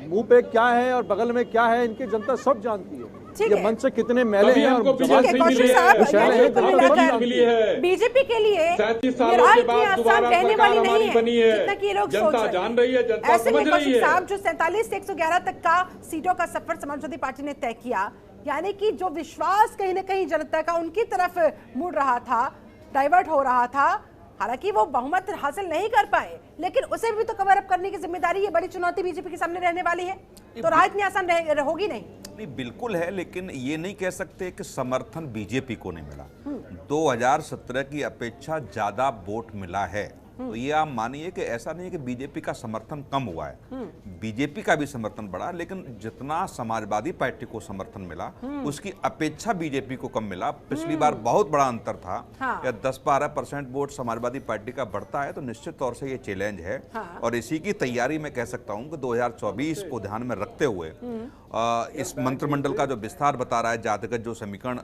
मुंह पे क्या है और बगल में क्या है, इनकी जनता सब जानती है। ये मन से कितने मैले हैं और बीजेपी के लिए रहने वाली नहीं है जितना कि ये लोग सोच रहे हैं। ऐसे में कौशिक साहब, जो 47 से 111 तक का सीटों का सफर समाजवादी पार्टी ने तय किया, यानी कि जो विश्वास कहीं ना कहीं जनता का उनकी तरफ मुड़ रहा था, डाइवर्ट हो रहा था। हालांकि वो बहुमत हासिल नहीं कर पाए, लेकिन उसे भी तो कवर अप करने की जिम्मेदारी, ये बड़ी चुनौती बीजेपी के सामने रहने वाली है। तो राह इतनी आसान होगी नहीं। बिल्कुल है, लेकिन ये नहीं कह सकते कि समर्थन बीजेपी को नहीं मिला। 2017 की अपेक्षा ज्यादा वोट मिला है, तो ये आप मानिए कि ऐसा नहीं है कि बीजेपी का समर्थन कम हुआ है। बीजेपी का भी समर्थन बढ़ा, लेकिन जितना समाजवादी पार्टी को समर्थन मिला उसकी अपेक्षा बीजेपी को कम मिला। पिछली बार बहुत बड़ा अंतर था। हाँ। या 10-12% वोट समाजवादी पार्टी का बढ़ता है तो निश्चित तौर से ये चैलेंज है। हाँ। और इसी की तैयारी मैं कह सकता हूं कि 2024 को ध्यान में रखते हुए इस मंत्रिमंडल का जो विस्तार बता रहा है, जातिगत जो समीकरण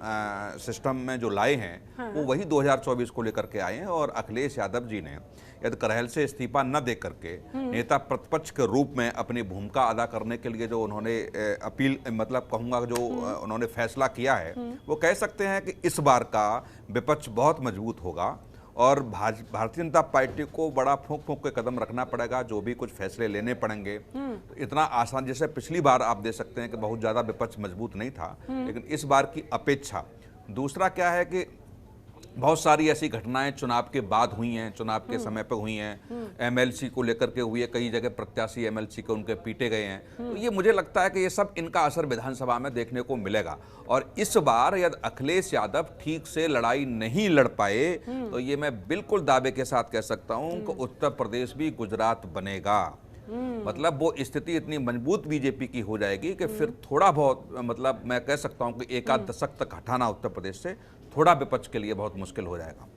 सिस्टम में जो लाए हैं, हाँ। वो वही 2024 को लेकर के आए हैं। और अखिलेश यादव जी ने यदि करहल से इस्तीफा न दे करके नेता प्रतिपक्ष के रूप में अपनी भूमिका अदा करने के लिए जो उन्होंने अपील, मतलब कहूंगा जो उन्होंने फैसला किया है, वो कह सकते हैं कि इस बार का विपक्ष बहुत मजबूत होगा और भारतीय जनता पार्टी को बड़ा फूंक फूंक के कदम रखना पड़ेगा, जो भी कुछ फैसले लेने पड़ेंगे। तो इतना आसान, जैसे पिछली बार आप दे सकते हैं कि बहुत ज्यादा विपक्ष मजबूत नहीं था, लेकिन इस बार की अपेक्षा। दूसरा क्या है कि बहुत सारी ऐसी घटनाएं चुनाव के बाद हुई हैं, चुनाव के समय पर हुई हैं। एमएलसी को लेकर के हुई है, कई जगह प्रत्याशी एमएलसी को उनके पीटे गए हैं। तो ये मुझे लगता है कि ये सब इनका असर विधानसभा में देखने को मिलेगा। और इस बार यदि अखिलेश यादव ठीक से लड़ाई नहीं लड़ पाए तो ये मैं बिल्कुल दावे के साथ कह सकता हूं कि उत्तर प्रदेश भी गुजरात बनेगा। मतलब वो स्थिति इतनी मजबूत बीजेपी की हो जाएगी कि फिर थोड़ा बहुत, मतलब मैं कह सकता हूं कि 1 आध दशक तक हटाना उत्तर प्रदेश से थोड़ा विपक्ष के लिए बहुत मुश्किल हो जाएगा।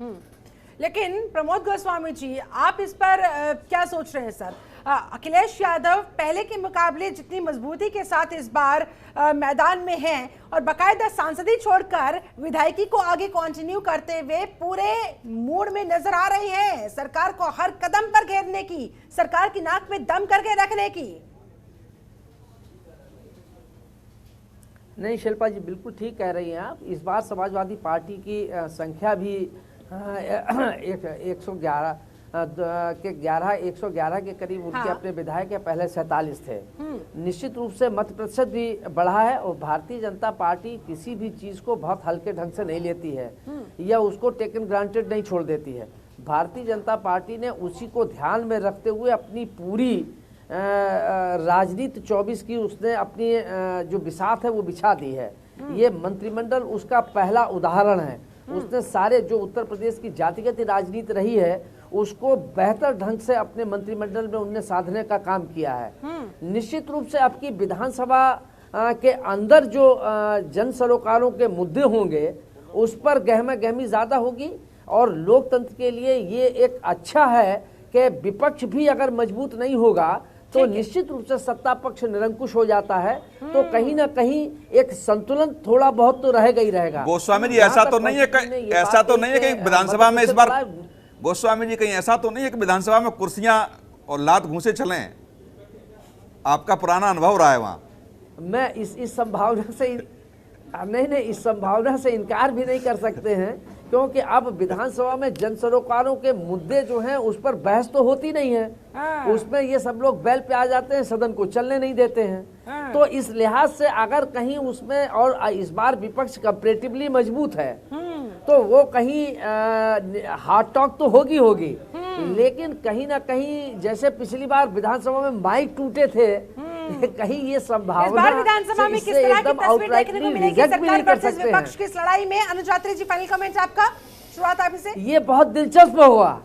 लेकिन प्रमोद गोस्वामी जी, आप इस पर क्या सोच रहे हैं सर? अखिलेश यादव पहले के मुकाबले जितनी मजबूती के साथ इस बार मैदान में हैं और बाकायदा सांसदी छोड़कर विधायकी को आगे कंटिन्यू करते हुए पूरे मूड में नजर आ रहे हैं, सरकार को हर कदम पर घेरने की, सरकार की नाक में दम करके रखने की। नहीं शिल्पा जी, बिल्कुल ठीक कह रही हैं आप। इस बार समाजवादी पार्टी की संख्या भी 111 के 111 के करीब उनके अपने विधायक हैं, पहले 47 थे। निश्चित रूप से मत प्रतिशत भी बढ़ा है और भारतीय जनता पार्टी किसी भी चीज को बहुत हल्के ढंग से नहीं लेती है या उसको टेकन ग्रांटेड नहीं छोड़ देती है। भारतीय जनता पार्टी ने उसी को ध्यान में रखते हुए अपनी पूरी राजनीति 24 की उसने अपनी जो बिसात है वो बिछा दी है। ये मंत्रिमंडल उसका पहला उदाहरण है। उसने सारे जो उत्तर प्रदेश की जातिगत राजनीति रही है उसको बेहतर ढंग से अपने मंत्रिमंडल में उनने साधने का काम किया है। निश्चित रूप से आपकी विधानसभा के अंदर जो जन सरोकारों के मुद्दे होंगे उस पर गहमा गहमी ज्यादा होगी और लोकतंत्र के लिए ये एक अच्छा है कि विपक्ष भी अगर मजबूत नहीं होगा तो निश्चित रूप से सत्ता पक्ष निरंकुश हो जाता है, तो कहीं ना कहीं एक संतुलन थोड़ा बहुत तो रहेगा ही रहेगा। गोस्वामी जी ऐसा तो नहीं है कि विधानसभा में इस बार, गोस्वामी जी कहीं ऐसा तो नहीं है कि विधानसभा में कुर्सियां और लात घूंसे चलें? आपका पुराना अनुभव रहा है वहां। मैं इस संभावना से नहीं इस संभावना से इनकार भी नहीं कर सकते हैं, क्योंकि अब विधानसभा में जन सरोकारों के मुद्दे जो हैं उस पर बहस तो होती नहीं है। उसमें ये सब लोग बैल पे आ जाते हैं, सदन को चलने नहीं देते हैं। तो इस लिहाज से अगर कहीं उसमें, और इस बार विपक्ष कंपैरेटिवली मजबूत है, तो वो कहीं हार्ड टॉक तो होगी, लेकिन कहीं ना कहीं जैसे पिछली बार विधानसभा में माइक टूटे थे, कहीं ये संभावना विधानसभा में किस तरह की तस्वीर देखने को मिलेगी सरकार वर्सेस विपक्ष की इस लड़ाई में? अनुज यात्री जी, फाइनल कमेंट आपका, शुरुआत आप से। ये बहुत दिलचस्प हुआ।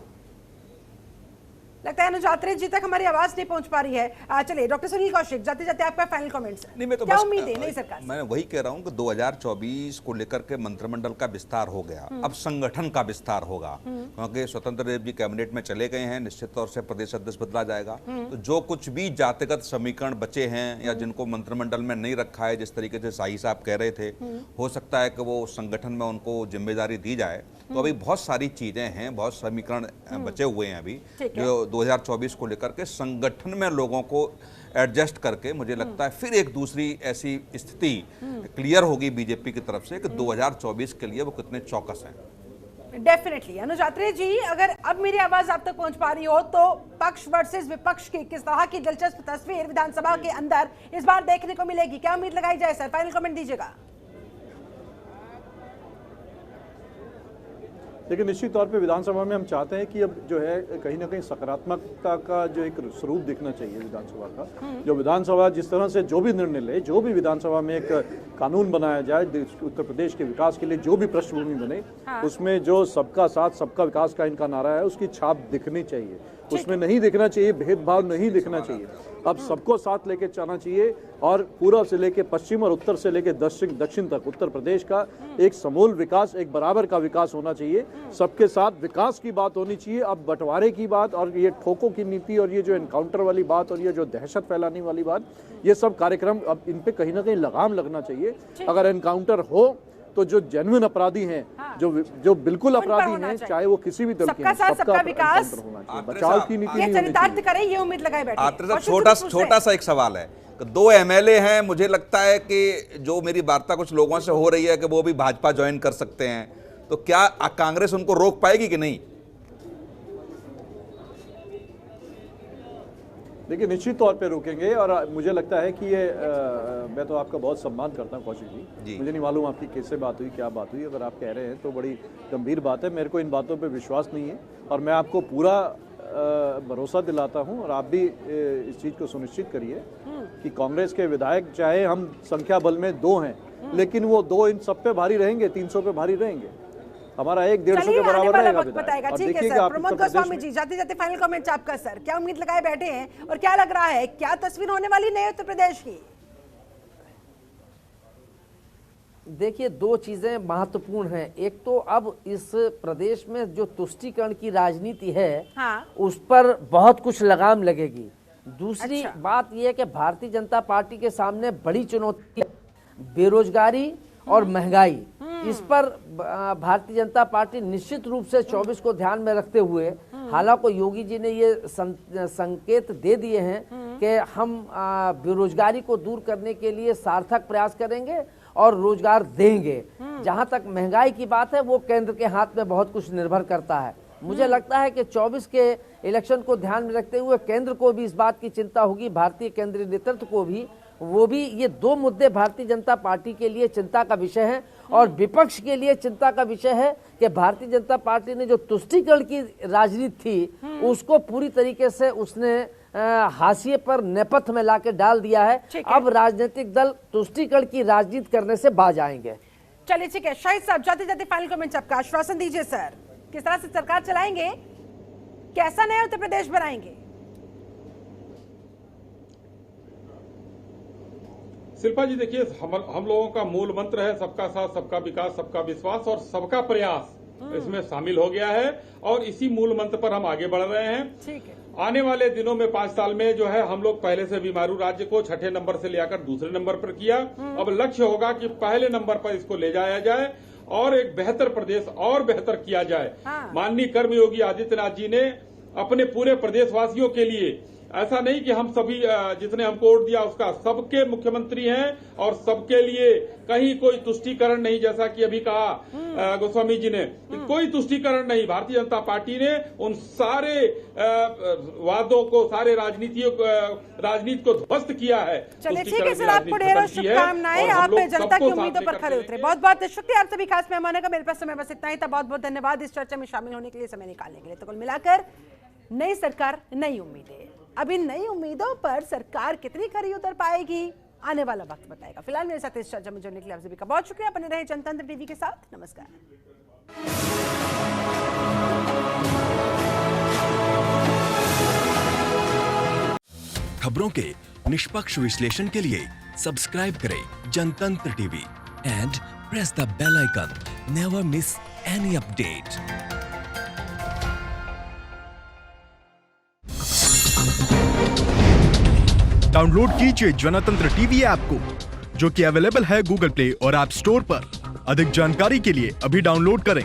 लगता है अनुज यात्री जी तक हमारी आवाज नहीं पहुंच पा रही है। चलिए डॉक्टर सुनील कौशिक, जाते जाते आपका फाइनल कमेंट्स। नहीं, मैं तो क्या उम्मीद है नई सरकार से? मैं वही कह रहा हूं कि 2024 को लेकर के मंत्रिमंडल का विस्तार हो गया, अब संगठन का विस्तार होगा, क्योंकि स्वतंत्र देव जी कैबिनेट में चले गए हैं, निश्चित तौर से प्रदेश अध्यक्ष बदला जाएगा। तो जो कुछ भी जातिगत समीकरण बचे हैं या जिनको मंत्रिमंडल में नहीं रखा है, जिस तरीके से शाही साहब कह रहे थे, हो सकता है कि वो संगठन में उनको जिम्मेदारी दी जाए। तो अभी बहुत सारी चीजें हैं, बहुत समीकरण बचे हुए हैं अभी, जो 2024 को लेकर के संगठन में लोगों को एडजस्ट करके मुझे लगता है फिर एक दूसरी ऐसी स्थिति क्लियर होगी बीजेपी की तरफ से कि 2024 के लिए वो कितने चौकस हैं। डेफिनेटली। अनुज यात्री जी, अगर अब मेरी आवाज आप तक पहुंच पा रही हो तो पक्ष वर्सेस विपक्ष की किस तरह की दिलचस्प तस्वीर विधानसभा के अंदर इस बार देखने को मिलेगी? क्या उम्मीद लगाई जाए सर? फाइनल कमेंट दीजिएगा। लेकिन निश्चित तौर पे विधानसभा में हम चाहते हैं कि अब जो है कहीं ना कहीं सकारात्मकता का जो एक स्वरूप दिखना चाहिए विधानसभा का। जो विधानसभा जिस तरह से जो भी निर्णय ले, जो भी विधानसभा में एक कानून बनाया जाए उत्तर प्रदेश के विकास के लिए, जो भी पृष्ठभूमि बने, उसमें जो सबका साथ सबका विकास का इनका नारा है उसकी छाप दिखनी चाहिए। उसमें नहीं दिखना चाहिए भेदभाव, नहीं दिखना चाहिए। अब सबको साथ लेके चलना चाहिए और पूर्व से लेके पश्चिम और उत्तर से लेके दक्षिण तक उत्तर प्रदेश का एक समूल विकास, एक बराबर का विकास होना चाहिए। सबके साथ विकास की बात होनी चाहिए। अब बंटवारे की बात और ये ठोकों की नीति और ये जो एनकाउंटर वाली बात और ये जो दहशत फैलाने वाली बात, ये सब कार्यक्रम अब इन पे कहीं ना कहीं लगाम लगना चाहिए। अगर एनकाउंटर हो तो जो जेन्युइन अपराधी हैं, जो बिल्कुल अपराधी हैं, चाहे वो किसी भी दल के, सबका विकास, बचाव की नीति ये चरितार्थ करे, ये उम्मीद लगाए बैठे। छोटा सा एक सवाल है, 2 MLA हैं, मुझे लगता है कि जो मेरी वार्ता कुछ लोगों से हो रही है कि वो भी भाजपा ज्वाइन कर सकते हैं, तो क्या कांग्रेस उनको रोक पाएगी कि नहीं? देखिए निश्चित तौर पे रोकेंगे और मुझे लगता है कि ये मैं तो आपका बहुत सम्मान करता हूँ कौशिक जी। मुझे नहीं मालूम आपकी कैसे बात हुई, क्या बात हुई। अगर आप कह रहे हैं तो बड़ी गंभीर बात है। मेरे को इन बातों पे विश्वास नहीं है और मैं आपको पूरा भरोसा दिलाता हूँ और आप भी इस चीज़ को सुनिश्चित करिए कि कांग्रेस के विधायक, चाहे हम संख्या बल में 2 हैं, लेकिन वो 2 इन सब पे भारी रहेंगे, 300 पे भारी रहेंगे। हमारा 1-150 के बराबर रहेगा। बताएगा। ठीक है सर। प्रमोद गोस्वामी जी, जाते जाते फाइनल कमेंट्स आपका सर, क्या उम्मीद लगाए बैठे हैं और क्या लग रहा है, क्या तस्वीर होने वाली नए उत्तर प्रदेश की? देखिए 2 चीजें महत्वपूर्ण हैं। एक तो अब इस प्रदेश में जो तुष्टीकरण की राजनीति है, उस पर बहुत कुछ लगाम लगेगी। दूसरी बात यह है कि भारतीय जनता पार्टी के सामने बड़ी चुनौती बेरोजगारी और महंगाई। इस पर भारतीय जनता पार्टी निश्चित रूप से 24 को ध्यान में रखते हुए, हालांकि योगी जी ने ये संकेत दे दिए हैं कि हम बेरोजगारी को दूर करने के लिए सार्थक प्रयास करेंगे और रोजगार देंगे। जहां तक महंगाई की बात है, वो केंद्र के हाथ में बहुत कुछ निर्भर करता है। मुझे लगता है कि 24 के इलेक्शन को ध्यान में रखते हुए केंद्र को भी इस बात की चिंता होगी, भारतीय केंद्रीय नेतृत्व को भी, वो भी ये दो मुद्दे भारतीय जनता पार्टी के लिए चिंता का विषय है और विपक्ष के लिए चिंता का विषय है कि भारतीय जनता पार्टी ने जो तुष्टीकरण की राजनीति थी उसको पूरी तरीके से उसने हाशिए पर नेपथ्य में लाके डाल दिया है। अब राजनीतिक दल तुष्टीकरण की राजनीति करने से बाज आएंगे। चलिए ठीक है, शाहिद साहब जाते जाते फाइनल कमेंट आपका आश्वासन दीजिए सर, किस तरह से सरकार चलाएंगे, कैसा नया उत्तर प्रदेश बनाएंगे? शिल्पा जी देखिए, हम लोगों का मूल मंत्र है सबका साथ, सबका विकास, सबका विश्वास और सबका प्रयास इसमें शामिल हो गया है और इसी मूल मंत्र पर हम आगे बढ़ रहे हैं। ठीक है। आने वाले दिनों में 5 साल में जो है हम लोग पहले से बीमारू राज्य को 6ठे नंबर से लेकर दूसरे नंबर पर किया। अब लक्ष्य होगा कि पहले नंबर पर इसको ले जाया जाए और एक बेहतर प्रदेश और बेहतर किया जाए। माननीय कर्मयोगी आदित्यनाथ जी ने अपने पूरे प्रदेशवासियों के लिए, ऐसा नहीं कि हम सभी जितने हमको वोट दिया उसका, सबके मुख्यमंत्री हैं और सबके लिए कहीं कोई तुष्टीकरण नहीं, जैसा कि अभी कहा गोस्वामी जी ने, कोई तुष्टीकरण नहीं। भारतीय जनता पार्टी ने उन सारे वादों को, सारे राजनीति को ध्वस्त किया है। चलिए ठीक है सर, आपको ढेरों शुभकामनाएं, आप जनता की उम्मीदों पर खरे उतरे। बहुत बहुत शुक्रिया आप सभी खास मेहमानों का। मेरे पास समय बस इतना ही था। बहुत बहुत धन्यवाद इस चर्चा में शामिल होने के लिए, समय निकालने के लिए। तो कुल मिलाकर नई सरकार, नई उम्मीदें। अब इन नई उम्मीदों पर सरकार कितनी खरी उतर पाएगी, आने वाला वक्त बताएगा। फिलहाल मेरे साथ इस चर्चा में जुड़ने के लिए आप सभी का बहुत शुक्रिया। बने रहे जनतंत्र टीवी के साथ। नमस्कार। खबरों के निष्पक्ष विश्लेषण के लिए सब्सक्राइब करें Jantantra TV and press the bell icon. Never miss any update. Download कीजिए जनतंत्र टीवी ऐप को, जो कि अवेलेबल है गूगल प्ले और ऐप स्टोर पर। अधिक जानकारी के लिए अभी डाउनलोड करें।